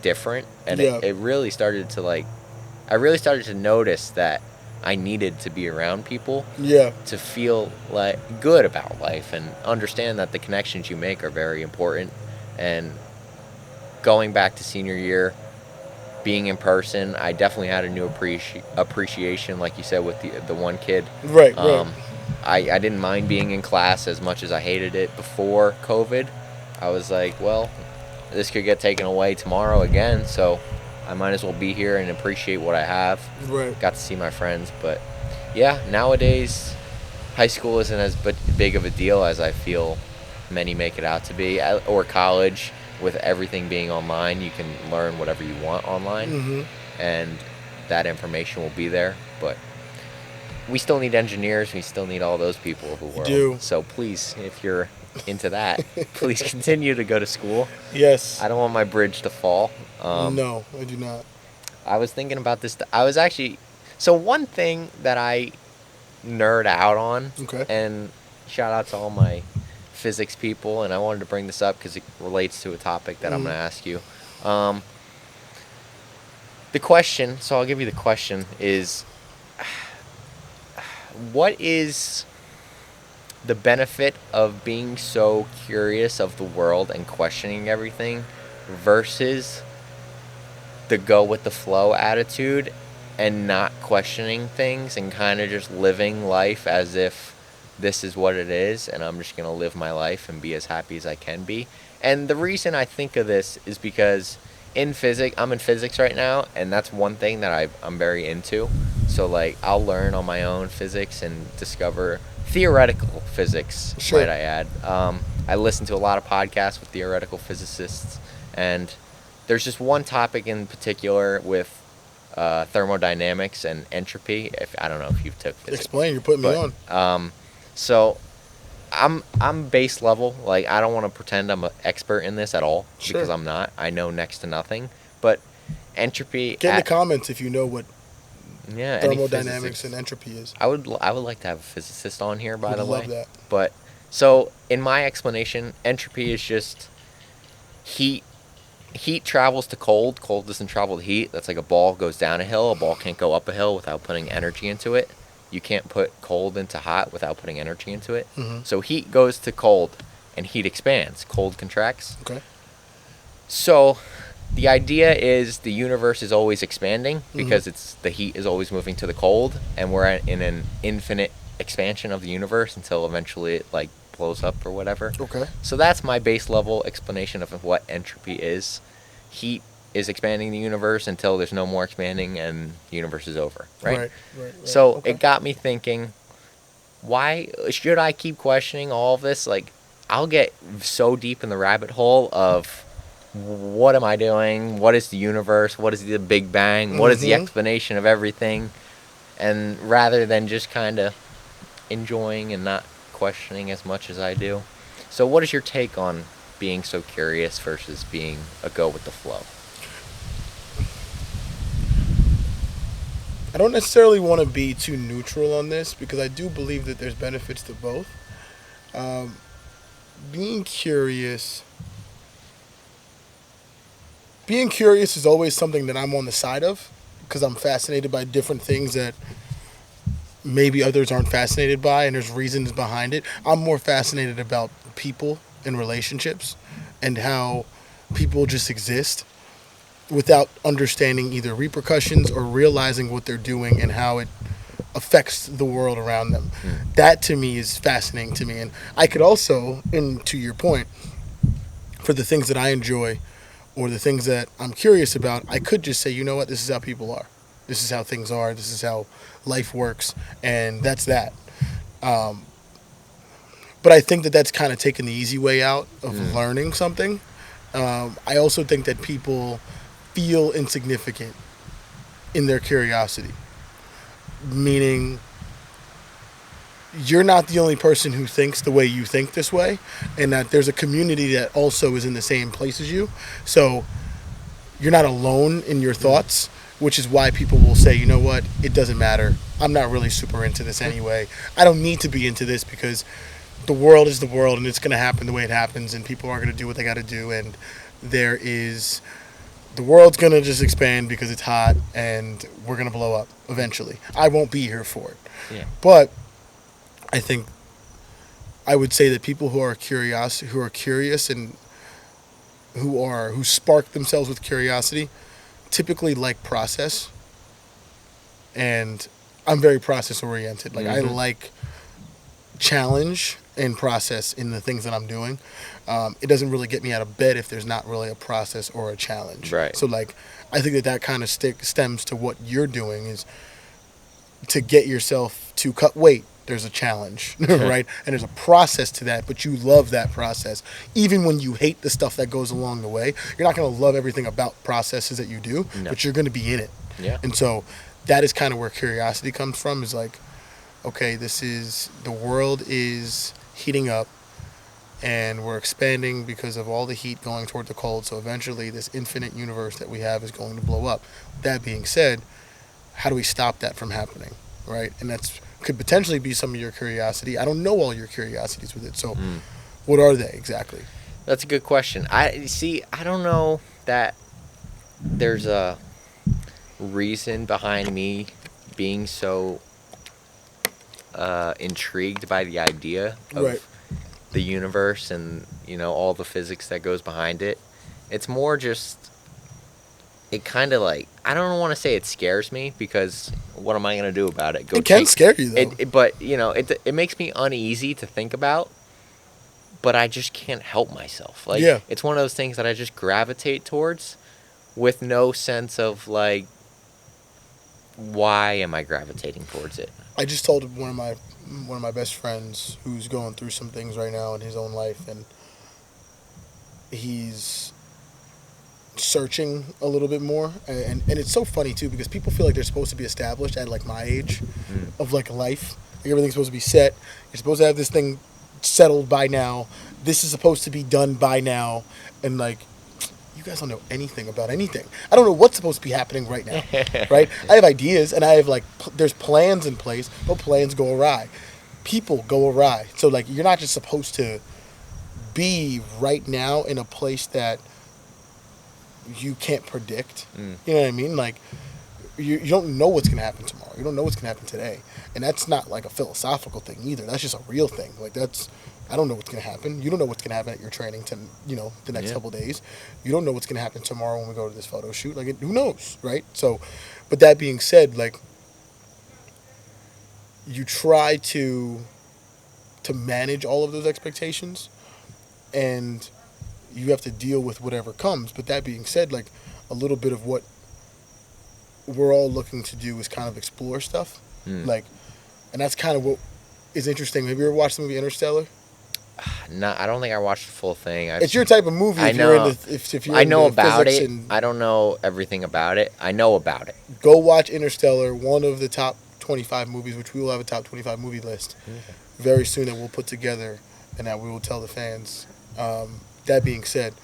different, and Yeah. it really started to I really started to notice that I needed to be around people Yeah. to feel like good about life and understand that the connections you make are very important. And going back to senior year, being in person, I definitely had a new appreciation, like you said, with the one kid. Right. Right. I didn't mind being in class as much as I hated it before COVID. I was like, well, this could get taken away tomorrow again, so I might as well be here and appreciate what I have. Right. Got to see my friends, but yeah, nowadays high school isn't as big of a deal as I feel many make it out to be, or college. With everything being online, you can learn whatever you want online, and that information will be there. But we still need engineers. We still need all those people who are. do. So please, if you're into that, please continue to go to school. Yes. I don't want my bridge to fall. No, I do not. I was thinking about this. I was actually... So one thing that I nerd out on, Okay. and shout out to all my physics people, and I wanted to bring this up because it relates to a topic that I'm going to ask you. The question, so I'll give you the question, is what is the benefit of being so curious of the world and questioning everything versus the go with the flow attitude and not questioning things and kind of just living life as if this is what it is and I'm just going to live my life and be as happy as I can be. And the reason I think of this is because I'm in physics right now, and that's one thing that I'm very into. So like I'll learn on my own physics and discover theoretical physics, Sure. might I add. I listen to a lot of podcasts with theoretical physicists, and there's just one topic in particular with thermodynamics and entropy. If I don't know if you've took physics. Explain. You're putting me on. So I'm base level. Like I don't want to pretend I'm an expert in this at all because I'm not. I know next to nothing. But entropy. Get in the comments if you know what any thermodynamics physicist. and entropy is. I would like to have a physicist on here, by the way. Love that. But so in my explanation, entropy is just heat. Heat travels to cold. Cold doesn't travel to heat. That's like a ball goes down a hill. A ball can't go up a hill without putting energy into it. You can't put cold into hot without putting energy into it. Mm-hmm. So heat goes to cold, and heat expands. Cold contracts. Okay. So the idea is the universe is always expanding because the heat is always moving to the cold, and we're in an infinite expansion of the universe until eventually it like blows up or whatever. Okay. So that's my base level explanation of what entropy is. Heat is expanding the universe until there's no more expanding and the universe is over, right? Right. So it got me thinking, why should I keep questioning all of this? Like, I'll get so deep in the rabbit hole of what am I doing? What is the universe? What is the Big Bang? What is the explanation of everything? And rather than just kind of enjoying and not questioning as much as I do. So what is your take on being so curious versus being a go with the flow? I don't necessarily want to be too neutral on this because I do believe that there's benefits to both. Being curious is always something that I'm on the side of because I'm fascinated by different things that maybe others aren't fascinated by, and there's reasons behind it. I'm more fascinated about people and relationships and how people just exist without understanding either repercussions or realizing what they're doing and how it affects the world around them. That to me is fascinating to me. And I could also, and to your point, for the things that I enjoy or the things that I'm curious about, I could just say, you know what, this is how people are. This is how things are. This is how life works. And that's that. But I think that that's kind of taking the easy way out of learning something. I also think that people feel insignificant in their curiosity. Meaning, you're not the only person who thinks the way you think this way, and that there's a community that also is in the same place as you. So you're not alone in your thoughts, which is why people will say, you know what, it doesn't matter. I'm not really super into this anyway. I don't need to be into this because the world is the world, and it's going to happen the way it happens, and people are going to do what they got to do, and the world's going to just expand because it's hot, and we're going to blow up eventually. I won't be here for it. Yeah. But I think I would say that people who are curious and who spark themselves with curiosity typically like process. And I'm very process oriented. Like I like challenge and process in the things that I'm doing. It doesn't really get me out of bed if there's not really a process or a challenge. Right. So like I think that kind of stems to what you're doing is to get yourself to cut weight. There's a challenge, right? And there's a process to that, but you love that process. Even when you hate the stuff that goes along the way, you're not going to love everything about processes that you do, but you're going to be in it. Yeah. And so that is kind of where curiosity comes from, is like, okay, the world is heating up and we're expanding because of all the heat going toward the cold. So eventually this infinite universe that we have is going to blow up. That being said, how do we stop that from happening, right? And that's could potentially be some of your curiosity. I don't know all your curiosities with it. So what are they exactly? That's a good question. I don't know that there's a reason behind me being so intrigued by the idea of Right. the universe and all the physics that goes behind it. It's more just it kind of like I don't want to say it scares me because what am I gonna do about it? It can scare you though. But it makes me uneasy to think about. But I just can't help myself. Like Yeah. it's one of those things that I just gravitate towards, with no sense of like why am I gravitating towards it. I just told one of my best friends who's going through some things right now in his own life, and he's searching a little bit more, and it's so funny too because people feel like they're supposed to be established at like my age of like life. Like everything's supposed to be set. You're supposed to have this thing settled by now. This is supposed to be done by now, and like you guys don't know anything about anything. I don't know what's supposed to be happening right now, right? I have ideas and I have like there's plans in place, but plans go awry. People go awry. So like you're not just supposed to be right now in a place that you can't predict. You know what I mean? Like you don't know what's gonna happen tomorrow. You don't know what's gonna happen today, and that's not like a philosophical thing either. That's just a real thing. Like I don't know what's gonna happen. You don't know what's gonna happen at your training the next couple days. You don't know what's gonna happen tomorrow when we go to this photo shoot. Like who knows, right? So, but that being said, like you try to manage all of those expectations, and you have to deal with whatever comes. But that being said, like a little bit of what we're all looking to do is kind of explore stuff, like, and that's kind of what is interesting. Have you ever watched the movie Interstellar? No, I don't think I watched the full thing. It's your type of movie. I if know. You're into, if you're I know into about physics it. and I don't know everything about it. I know about it. go watch Interstellar, one of the top 25 movies, which we will have a top 25 movie list very soon that we'll put together and that we will tell the fans. That being said,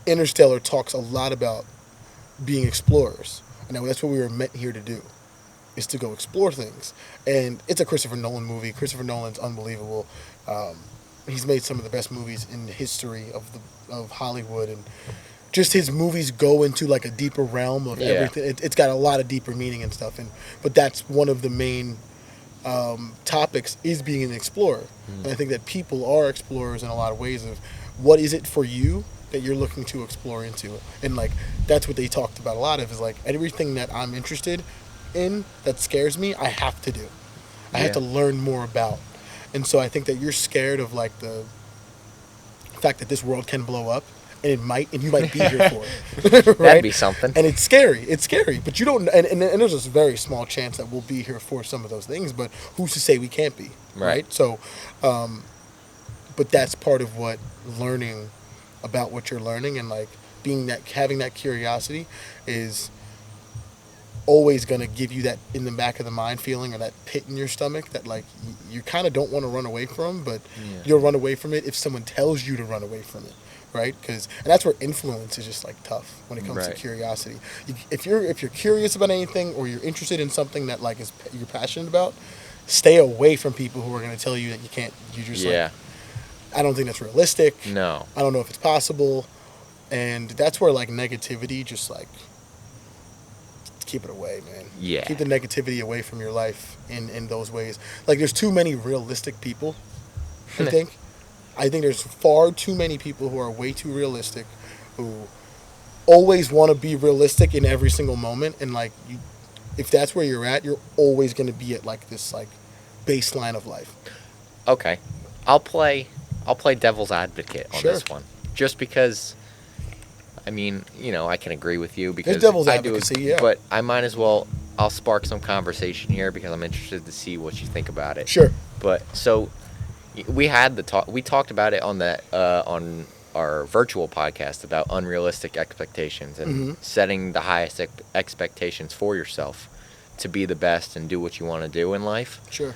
Interstellar talks a lot about being explorers. And that's what we were meant here to do, is to go explore things. And it's a Christopher Nolan movie. Christopher Nolan's unbelievable. He's made some of the best movies in the history of Hollywood, and just his movies go into like a deeper realm of everything. It's got a lot of deeper meaning and stuff. But that's one of the main topics, is being an explorer. And I think that people are explorers in a lot of ways of what is it for you that you're looking to explore into. And like that's what they talked about a lot of, is like everything that I'm interested in that scares me, I have to do. I have to learn more about. And so I think that you're scared of like the fact that this world can blow up, and it might, and you might be here for it. Right? That'd be something. And it's scary. It's scary. But you don't, and there's a very small chance that we'll be here for some of those things, but who's to say we can't be? Right? So, but that's part of what learning about what you're learning, and like having that curiosity is always going to give you that in the back of the mind feeling, or that pit in your stomach that like you kind of don't want to run away from, but you'll run away from it if someone tells you to run away from it, right? And that's where influence is just like tough when it comes to curiosity. If you're curious about anything, or you're interested in something that like you're passionate about, stay away from people who are going to tell you that you can't. You just like, I don't think that's realistic. No. I don't know if it's possible. And that's where like negativity, just like keep it away, man. Yeah. Keep the negativity away from your life in those ways. Like there's too many realistic people, I think. I think there's far too many people who are way too realistic, who always want to be realistic in every single moment. And like if that's where you're at, you're always going to be at like this like baseline of life. Okay. I'll play devil's advocate on this one. Just because, I mean, I can agree with you because There's devil's I advocacy, do, but I might as well. I'll spark some conversation here because I'm interested to see what you think about it. Sure. But so we had the talk. We talked about it on that on our virtual podcast about unrealistic expectations and setting the highest expectations for yourself to be the best and do what you want to do in life. Sure.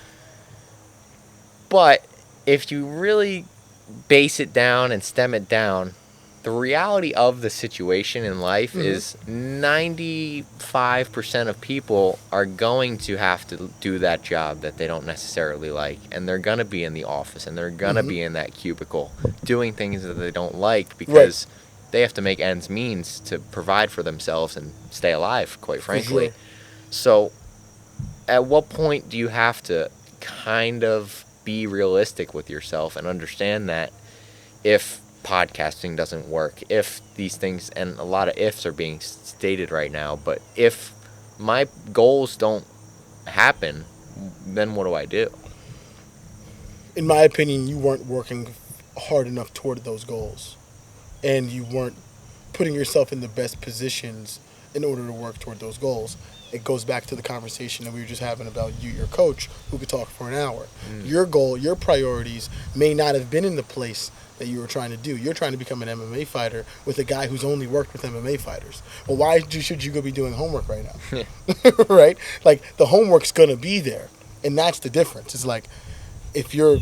But if you really base it down and stem it down, the reality of the situation in life is 95% of people are going to have to do that job that they don't necessarily like, and they're going to be in the office, and they're going to be in that cubicle doing things that they don't like because they have to make ends meet to provide for themselves and stay alive, quite frankly. Sure. So at what point do you have to kind of be realistic with yourself and understand that if podcasting doesn't work, if these things, and a lot of ifs are being stated right now, but if my goals don't happen, then what do I do? In my opinion, you weren't working hard enough toward those goals, and you weren't putting yourself in the best positions in order to work toward those goals. It goes back to the conversation that we were just having about you, your coach, who could talk for an hour. Your goal, your priorities may not have been in the place that you were trying to do. You're trying to become an MMA fighter with a guy who's only worked with MMA fighters. Well, why should you go be doing homework right now? Right? Like, the homework's going to be there. And that's the difference. It's like, if you're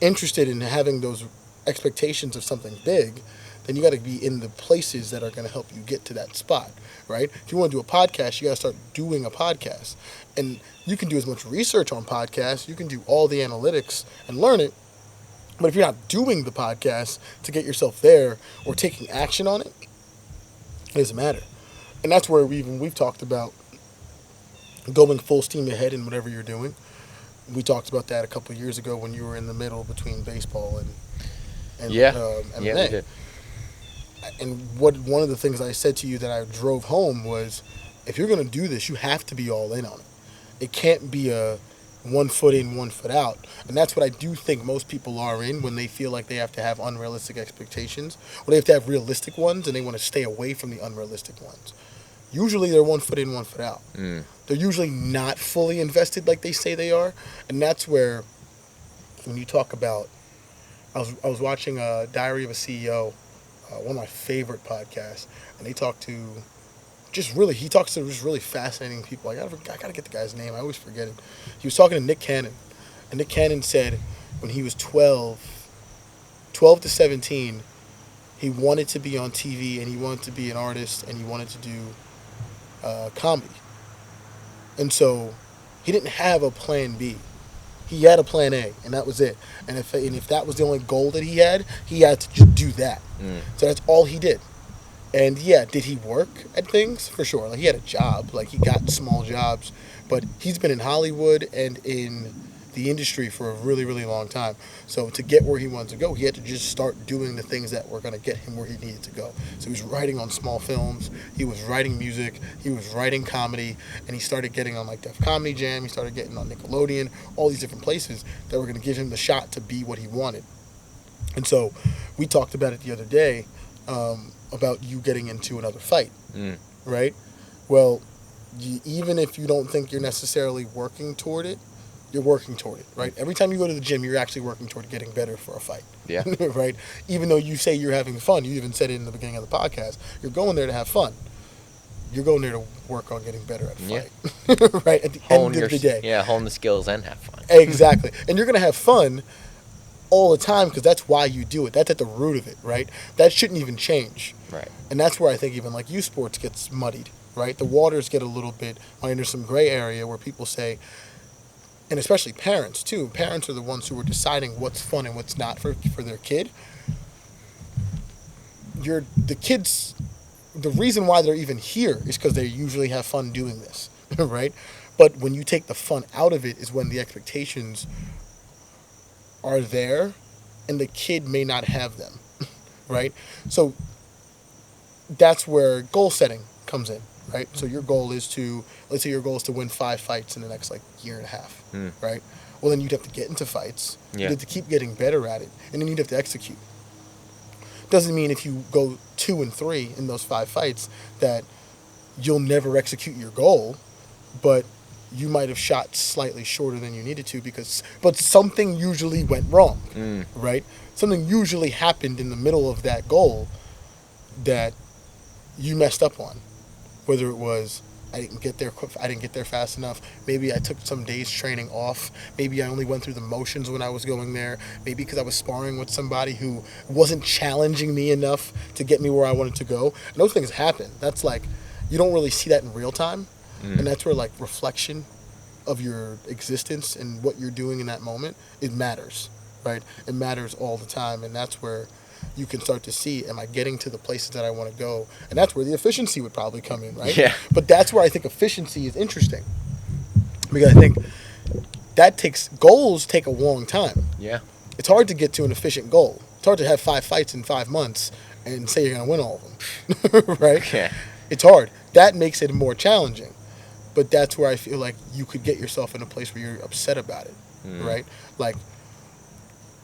interested in having those expectations of something big, then you got to be in the places that are going to help you get to that spot, right? If you want to do a podcast, you got to start doing a podcast. And you can do as much research on podcasts, you can do all the analytics and learn it. But if you're not doing the podcast to get yourself there or taking action on it, it doesn't matter. And that's where we've talked about going full steam ahead in whatever you're doing. We talked about that a couple of years ago when you were in the middle between baseball and MMA. Yeah, we did. And one of the things I said to you that I drove home was, if you're going to do this, you have to be all in on it. It can't be a 1 foot in, 1 foot out. And that's what I do think most people are in when they feel like they have to have unrealistic expectations, or they have to have realistic ones and they want to stay away from the unrealistic ones. Usually they're 1 foot in, 1 foot out. They're usually not fully invested like they say they are. And that's where, when you talk about, I was watching Diary of a CEO, one of my favorite podcasts, and he talks to just really fascinating people. I gotta get the guy's name. I always forget it. He was talking to Nick Cannon, and Nick Cannon said when he was 12 to 17, he wanted to be on TV, and he wanted to be an artist, and he wanted to do comedy. And so he didn't have a plan B. He had a plan A, and that was it. And if that was the only goal that he had to just do that. So that's all he did. And yeah, did he work at things? For sure. Like, he had a job. Like, he got small jobs. But he's been in Hollywood and in the industry for a really, really long time. So to get where he wanted to go, he had to just start doing the things that were going to get him where he needed to go. So he was writing on small films. He was writing music. He was writing comedy. And he started getting on, like, Def Comedy Jam. He started getting on Nickelodeon, all these different places that were going to give him the shot to be what he wanted. And so we talked about it the other day, about you getting into another fight, right? Well, even if you don't think you're necessarily working toward it, you're working toward it, right? Every time you go to the gym, you're actually working toward getting better for a fight. Yeah. Right? Even though you say you're having fun, you even said it in the beginning of the podcast, you're going there to have fun. You're going there to work on getting better at a fight, right? At the end of the day. Yeah, hone the skills and have fun. Exactly. And you're going to have fun all the time because that's why you do it. That's at the root of it, right? That shouldn't even change. Right. And that's where I think even like youth sports gets muddied, right? The waters get a little bit, there's some gray area where people say, and especially parents too, parents are the ones who are deciding what's fun and what's not for their kid. The kids, the reason why they're even here is because they usually have fun doing this, right? But when you take the fun out of it is when the expectations are there and the kid may not have them, right? So that's where goal setting comes in, right? So your goal is let's say your goal is to win 5 fights in the next like year and a half, right? Well, then you'd have to get into fights. Yeah. You'd have to keep getting better at it, and then you'd have to execute. Doesn't mean if you go 2 and 3 in those 5 fights that you'll never execute your goal, but you might have shot slightly shorter than you needed to but something usually went wrong, right? Something usually happened in the middle of that goal that you messed up on. Whether it was I didn't get there fast enough. Maybe I took some days training off. Maybe I only went through the motions when I was going there. Maybe because I was sparring with somebody who wasn't challenging me enough to get me where I wanted to go. And those things happen. That's like, you don't really see that in real time. And that's where like reflection of your existence and what you're doing in that moment, it matters, right? It matters all the time. And that's where you can start to see, am I getting to the places that I want to go? And that's where the efficiency would probably come in, right? Yeah. But that's where I think efficiency is interesting. Because I think goals take a long time. Yeah. It's hard to get to an efficient goal. It's hard to have 5 fights in 5 months and say you're going to win all of them, right? Yeah. It's hard. That makes it more challenging. But that's where I feel like you could get yourself in a place where you're upset about it, right? Like,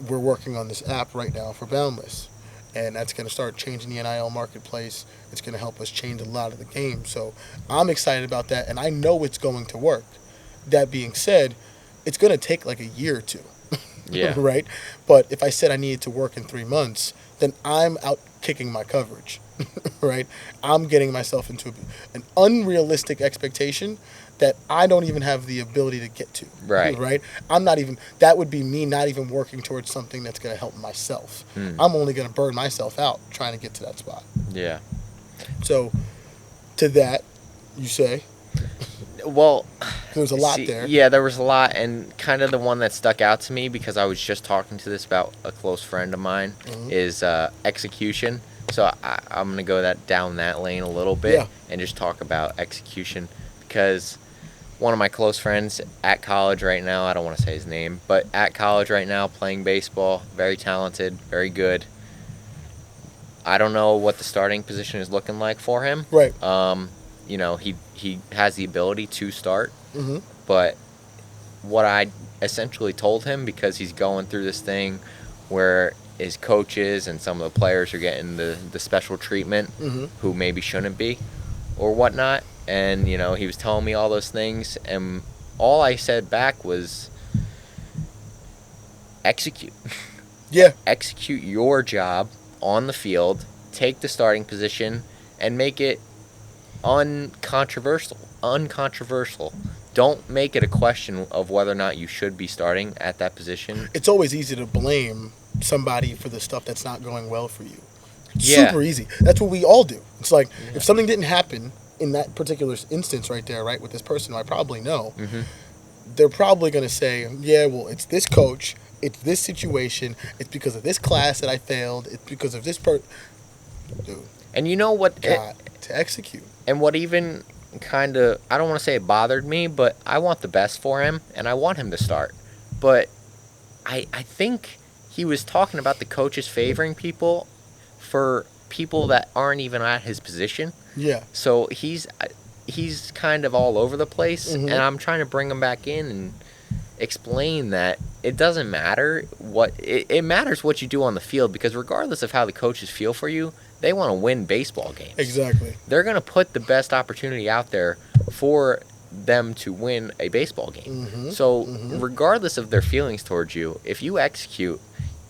we're working on this app right now for Boundless, and that's going to start changing the NIL marketplace. It's going to help us change a lot of the game. So I'm excited about that, and I know it's going to work. That being said, it's going to take like a year or two. Yeah. Right? But if I said I needed to work in 3 months, then I'm out kicking my coverage. Right? I'm getting myself into an unrealistic expectation that I don't even have the ability to get to. Right. Right? That would be me not even working towards something that's going to help myself. I'm only going to burn myself out trying to get to that spot. Yeah. So, to that, you say? Well, There's a lot there. Yeah, there was a lot, and kind of the one that stuck out to me, because I was just talking to this about a close friend of mine, is execution. So I'm going to go down that lane a little bit and just talk about execution, because one of my close friends at college right now, I don't want to say his name, but at college right now, playing baseball, very talented, very good. I don't know what the starting position is looking like for him. Right. You know, he has the ability to start, Mm-hmm. but what I essentially told him, because he's going through this thing where his coaches and some of the players are getting the special treatment who maybe shouldn't be or whatnot, and, you know, he was telling me all those things, and all I said back was, execute. Yeah. Execute your job on the field, take the starting position, and make it uncontroversial. Don't make it a question of whether or not you should be starting at that position. It's always easy to blame somebody for the stuff that's not going well for you. Yeah. Super easy. That's what we all do. It's like, if something didn't happen in that particular instance right there, right, with this person who I probably know, they're probably going to say, yeah, well, it's this coach, it's this situation, it's because of this class that I failed, it's because of this Dude. And you know what? Got to execute. And what even kind of, I don't want to say it bothered me, but I want the best for him, and I want him to start. But I think he was talking about the coaches favoring people for people that aren't even at his position. Yeah. So he's kind of all over the place, and I'm trying to bring him back in and explain that it doesn't matter it matters what you do on the field, because regardless of how the coaches feel for you, they want to win baseball games. Exactly. They're going to put the best opportunity out there for them to win a baseball game. So regardless of their feelings towards you, if you execute,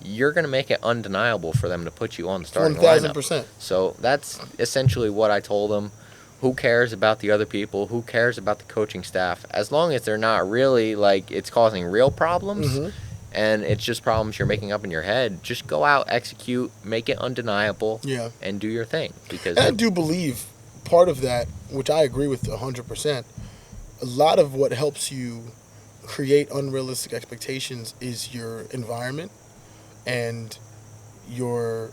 you're going to make it undeniable for them to put you on the starting 1,000%. lineup. So that's essentially what I told them. Who cares about the other people? Who cares about the coaching staff? As long as they're not really, like, it's causing real problems, and it's just problems you're making up in your head, just go out, execute, make it undeniable, and do your thing. Because I do believe part of that, which I agree with 100%, a lot of what helps you create unrealistic expectations is your environment and your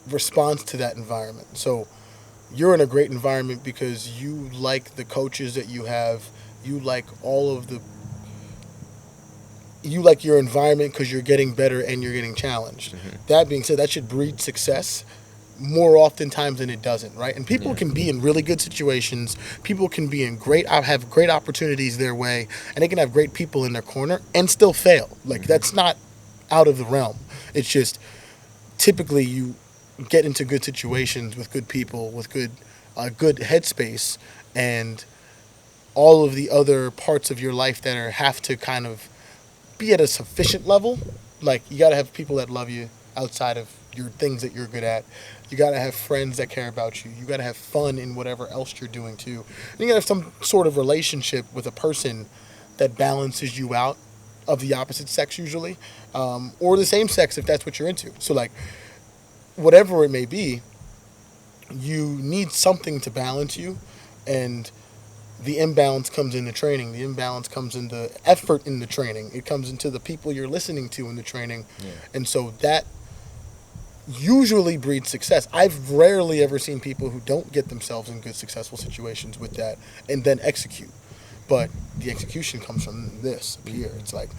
response to that environment. So you're in a great environment because you like the coaches that you have, you like you like your environment because you're getting better and you're getting challenged. That being said, that should breed success more oftentimes than it doesn't, right? And people can be in really good situations. People can be in have great opportunities their way, and they can have great people in their corner and still fail. Like, that's not out of the realm. It's just typically you get into good situations with good people, with good headspace, and all of the other parts of your life that have to kind of be at a sufficient level. Like, you got to have people that love you outside of your things that you're good at. You got to have friends that care about you. You got to have fun in whatever else you're doing too. And you got to have some sort of relationship with a person that balances you out, of the opposite sex usually, or the same sex if that's what you're into. So, like, whatever it may be, you need something to balance you, and the imbalance comes into training. The imbalance comes in the effort in the training. It comes into the people you're listening to in the training. And so that usually breeds success. I've rarely ever seen people who don't get themselves in good, successful situations with that and then execute. But the execution comes from this up here. It's like,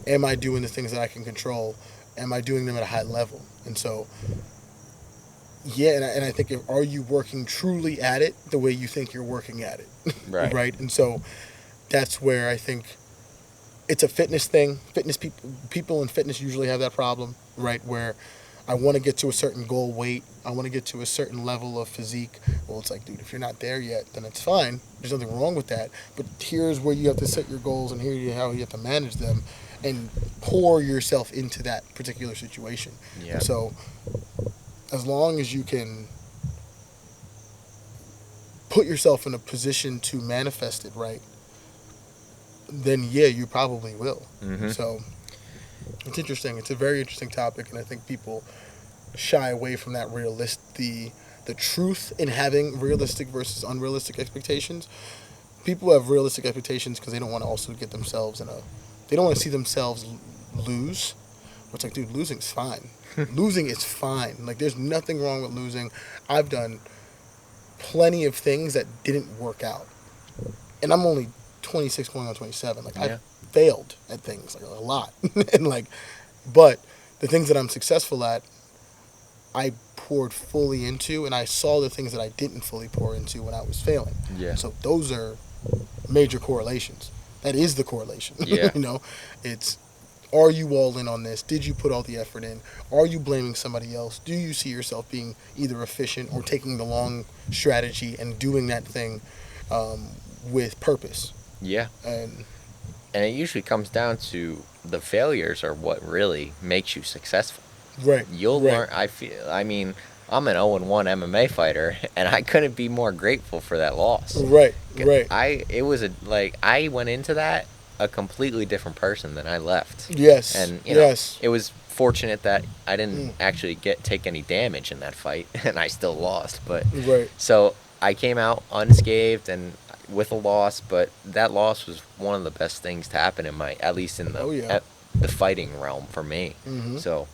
am I doing the things that I can control? Am I doing them at a high level? And so, yeah, and I think, are you working truly at it the way you think you're working at it? Right. Right? And so that's where I think it's a fitness thing. Fitness people in fitness usually have that problem, right? Where I want to get to a certain goal weight. I want to get to a certain level of physique. Well, it's like, dude, if you're not there yet, then it's fine. There's nothing wrong with that. But here's where you have to set your goals, and here's how you have to manage them, and pour yourself into that particular situation. Yeah. And so, as long as you can put yourself in a position to manifest it, right, then yeah, you probably will. Mm-hmm. So it's interesting. It's a very interesting topic, and I think people shy away from that the truth in having realistic versus unrealistic expectations. People have realistic expectations because they don't want to also get themselves they don't want to see themselves lose. It's like, dude, losing is fine. Losing is fine. Like, there's nothing wrong with losing. I've done plenty of things that didn't work out, and I'm only 26 going on 27. Like, I failed at things, like, a lot. And like, but the things that I'm successful at, I poured fully into, and I saw the things that I didn't fully pour into when I was failing. Yeah. So those are major correlations. That is the correlation. Yeah. It's, are you all in on this? Did you put all the effort in? Are you blaming somebody else? Do you see yourself being either efficient or taking the long strategy and doing that thing with purpose? Yeah. And it usually comes down to the failures are what really makes you successful. Right. You'll learn. I mean, I'm an 0-1 MMA fighter, and I couldn't be more grateful for that loss. Right. I went into that a completely different person than I left. Yes. And yes. It was fortunate that I didn't actually take any damage in that fight, and I still lost. But so I came out unscathed and with a loss, but that loss was one of the best things to happen in at least in the fighting realm for me. Mm-hmm. So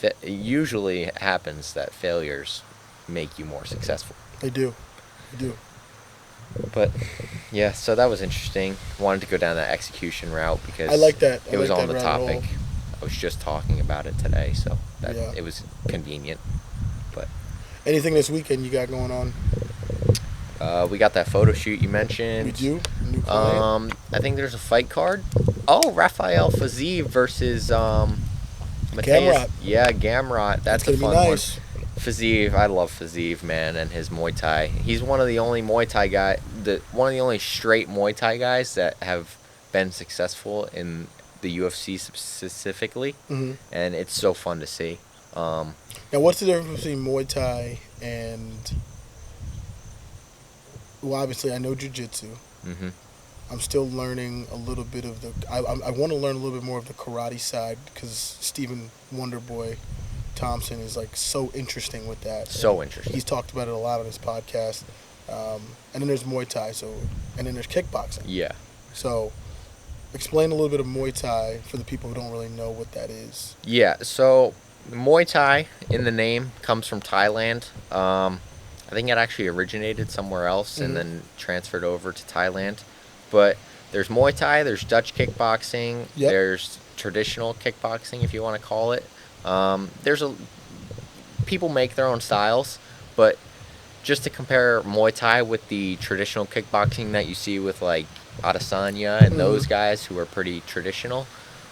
it usually happens that failures make you more successful. They do. But yeah, so that was interesting. Wanted to go down that execution route because I like that. It was on the topic. I was just talking about it today, so it was convenient. But anything this weekend you got going on? We got that photo shoot you mentioned. We do. New client. I think there's a fight card. Oh, Rafael Fiziev versus Gamrot. Yeah, Gamrot. That's a fun one. Fiziev, I love Fiziev, man, and his Muay Thai. He's one of the only Muay Thai one of the only straight Muay Thai guys that have been successful in the UFC specifically, mm-hmm. and it's so fun to see. Now, what's the difference between Muay Thai and? Well, obviously, I know jiu-jitsu. Mm-hmm. I'm still learning a little bit of I want to learn a little bit more of the karate side because Stephen Wonderboy Thompson is like so interesting with that. So interesting. He's talked about it a lot on his podcast. And then there's Muay Thai, and then there's kickboxing. Yeah. So, explain a little bit of Muay Thai for the people who don't really know what that is. Yeah. So, Muay Thai in the name comes from Thailand. I think it actually originated somewhere else and then transferred over to Thailand. But there's Muay Thai, there's Dutch kickboxing, there's traditional kickboxing, if you want to call it. People make their own styles, but just to compare Muay Thai with the traditional kickboxing that you see with like Adesanya and those guys who are pretty traditional,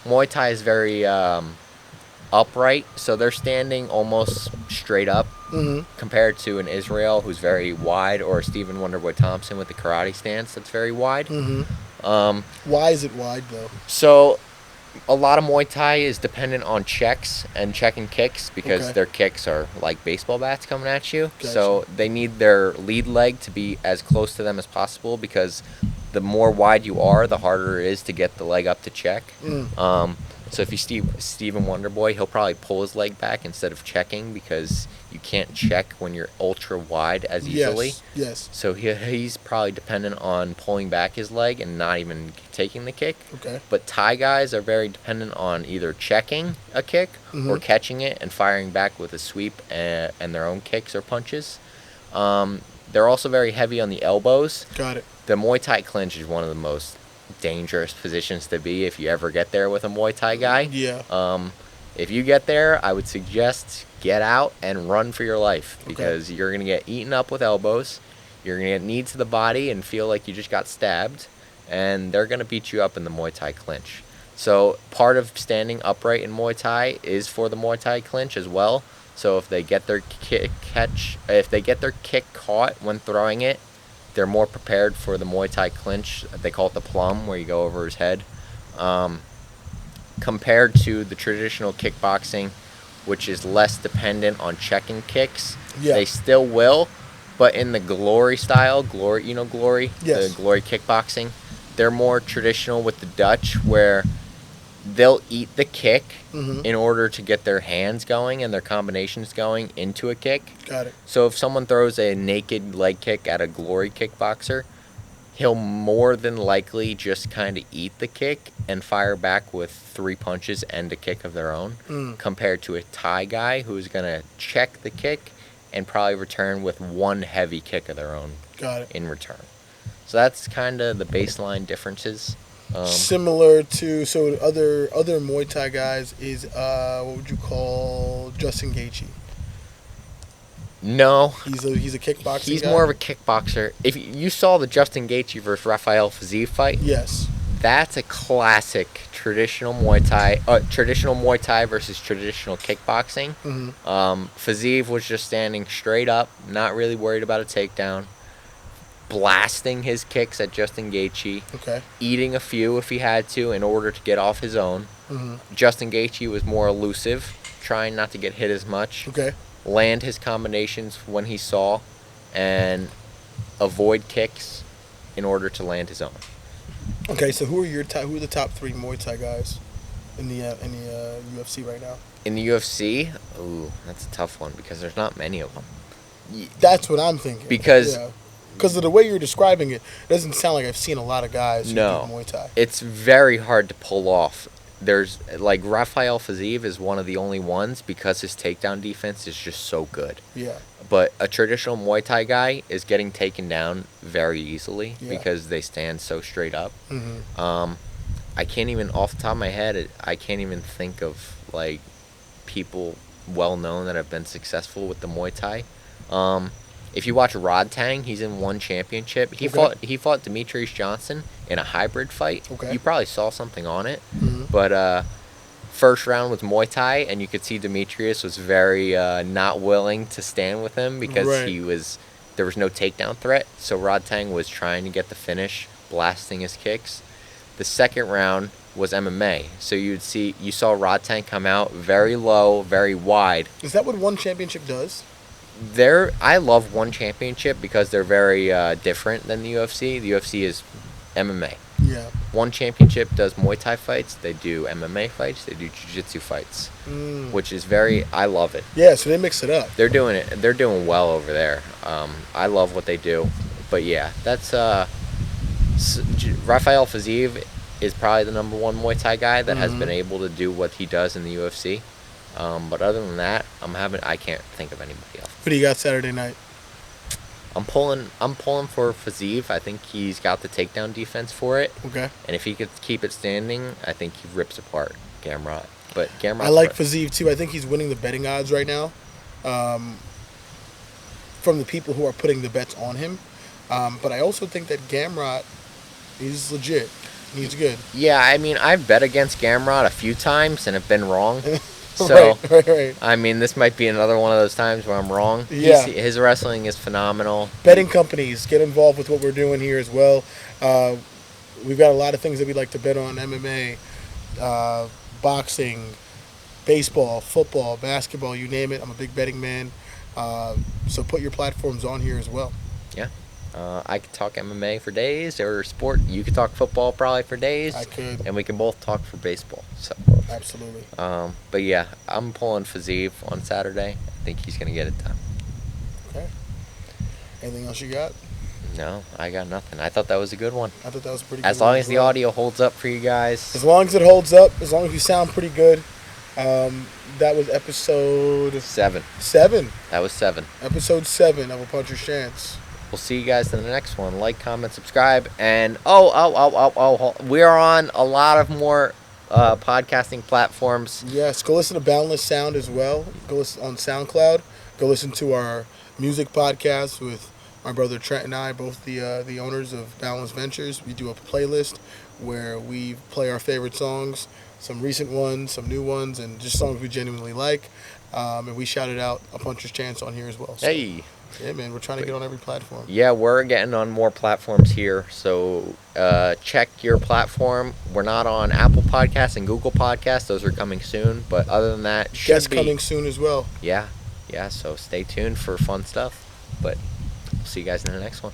Muay Thai is very upright, so they're standing almost straight up compared to an Israel who's very wide, or Stephen Wonderboy Thompson with the karate stance that's very wide. Why is it wide though? So a lot of Muay Thai is dependent on checks and check and kicks because their kicks are like baseball bats coming at you. Gotcha. So they need their lead leg to be as close to them as possible because the more wide you are, the harder it is to get the leg up to check. So if you see Stephen Wonderboy, he'll probably pull his leg back instead of checking because you can't check when you're ultra wide as easily. Yes. So he's probably dependent on pulling back his leg and not even taking the kick. Okay. But Thai guys are very dependent on either checking a kick or catching it and firing back with a sweep and their own kicks or punches. They're also very heavy on the elbows. Got it. The Muay Thai clinch is one of the most dangerous positions to be if you ever get there with a Muay Thai guy. Yeah. If you get there, I would suggest get out and run for your life, Okay. because you're going to get eaten up with elbows. You're going to get knees to the body and feel like you just got stabbed, and they're going to beat you up in the Muay Thai clinch. So part of standing upright in Muay Thai is for the Muay Thai clinch as well. So if they get their kick caught when throwing it, they're more prepared for the Muay Thai clinch. They call it the plum, where you go over his head. Compared to the traditional kickboxing, which is less dependent on checking kicks. Yeah. They still will, but in the glory style, glory, Yes. the glory kickboxing, they're more traditional with the Dutch, where they'll eat the kick Mm-hmm. in order to get their hands going and their combinations going into a kick. Got it. So if someone throws a naked leg kick at a glory kickboxer, he'll more than likely just kind of eat the kick and fire back with 3 punches and a kick of their own, compared to a Thai guy who's going to check the kick and probably return with 1 heavy kick of their own Got it. in return. So that's kind of the baseline differences. Similar to other Muay Thai guys is what would you call Justin Gaethje? No, He's a kickboxing he's guy? more of a kickboxer. If you saw the Justin Gaethje versus Rafael Fiziev fight, Yes. that's a classic traditional Muay Thai versus traditional kickboxing. Mm-hmm. Fiziev was just standing straight up, not really worried about a takedown, blasting his kicks at Justin Gaethje, Okay. eating a few if he had to in order to get off his own. Mm-hmm. Justin Gaethje was more elusive, trying not to get hit as much, Okay. land his combinations when he saw, and avoid kicks in order to land his own. Okay. So who are the top 3 Muay Thai guys in the UFC right now? In the UFC, ooh, that's a tough one, because there's not many of them. That's what I'm thinking. Because of the way you're describing it, it doesn't sound like I've seen a lot of guys who No. do Muay Thai. It's very hard to pull off. There's, like, Rafael Fiziev is one of the only ones, because his takedown defense is just so good. Yeah. But a traditional Muay Thai guy is getting taken down very easily, Yeah. because they stand so straight up. Mm-hmm. I can't even, off the top of my head, I can't even think of, like, people well known that have been successful with the Muay Thai. If you watch Rod Tang, he's in 1 championship. He fought Demetrius Johnson in a hybrid fight. Okay. You probably saw something on it. Mm-hmm. But first round was Muay Thai, and you could see Demetrius was very not willing to stand with him, because Right. there was no takedown threat. So Rod Tang was trying to get the finish, blasting his kicks. The second round was MMA. So you saw Rod Tang come out very low, very wide. Is that what 1 championship does? I love 1 championship because they're very different than the UFC. The UFC is MMA. Yeah. 1 championship does Muay Thai fights. They do MMA fights. They do Jiu-Jitsu fights, which is I love it. Yeah. So they mix it up. They're doing it. They're doing well over there. I love what they do. But yeah, that's Rafael Fiziev is probably the number 1 Muay Thai guy that has been able to do what he does in the UFC. But other than that, I can't think of anybody else. Who do you got Saturday night? I'm pulling for Fiziev. I think he's got the takedown defense for it. Okay. And if he could keep it standing, I think he rips apart Gamrot. But Gamrot. I like Fiziev too. I think he's winning the betting odds right now, from the people who are putting the bets on him. But I also think that Gamrot is legit. He's good. Yeah, I mean, I've bet against Gamrot a few times and have been wrong. So, right. I mean, this might be another one of those times where I'm wrong. Yeah. His wrestling is phenomenal. Betting companies, get involved with what we're doing here as well. We've got a lot of things that we'd like to bet on: MMA, boxing, baseball, football, basketball, you name it. I'm a big betting man. So put your platforms on here as well. Yeah. I could talk MMA for days, or sport. You could talk football probably for days. I could. And we can both talk for baseball. So. Absolutely. But yeah, I'm pulling Fiziev on Saturday. I think he's gonna get it done. Okay. Anything else you got? No, I got nothing. I thought that was a good one. I thought that was a pretty good. As long one as the well. audio holds up for you guys. As long as it holds up, as long as you sound pretty good. That was episode 7. 7. That was 7. Episode 7 of A Puncher's Chance. We'll see you guys in the next one. Like, comment, subscribe, and we are on a lot of more podcasting platforms. Yes, go listen to Boundless Sound as well. Go listen on SoundCloud. Go listen to our music podcast with my brother Trent and I, both the owners of Boundless Ventures. We do a playlist where we play our favorite songs, some recent ones, some new ones, and just songs we genuinely like. And we shouted out a Puncher's Chance on here as well. So, Hey. yeah, man, we're trying to get on every platform. Yeah, we're getting on more platforms here, so check your platform. We're not on Apple Podcasts and Google Podcasts; those are coming soon. But other than that, Guests coming soon as well. Yeah. So stay tuned for fun stuff. But we'll see you guys in the next one.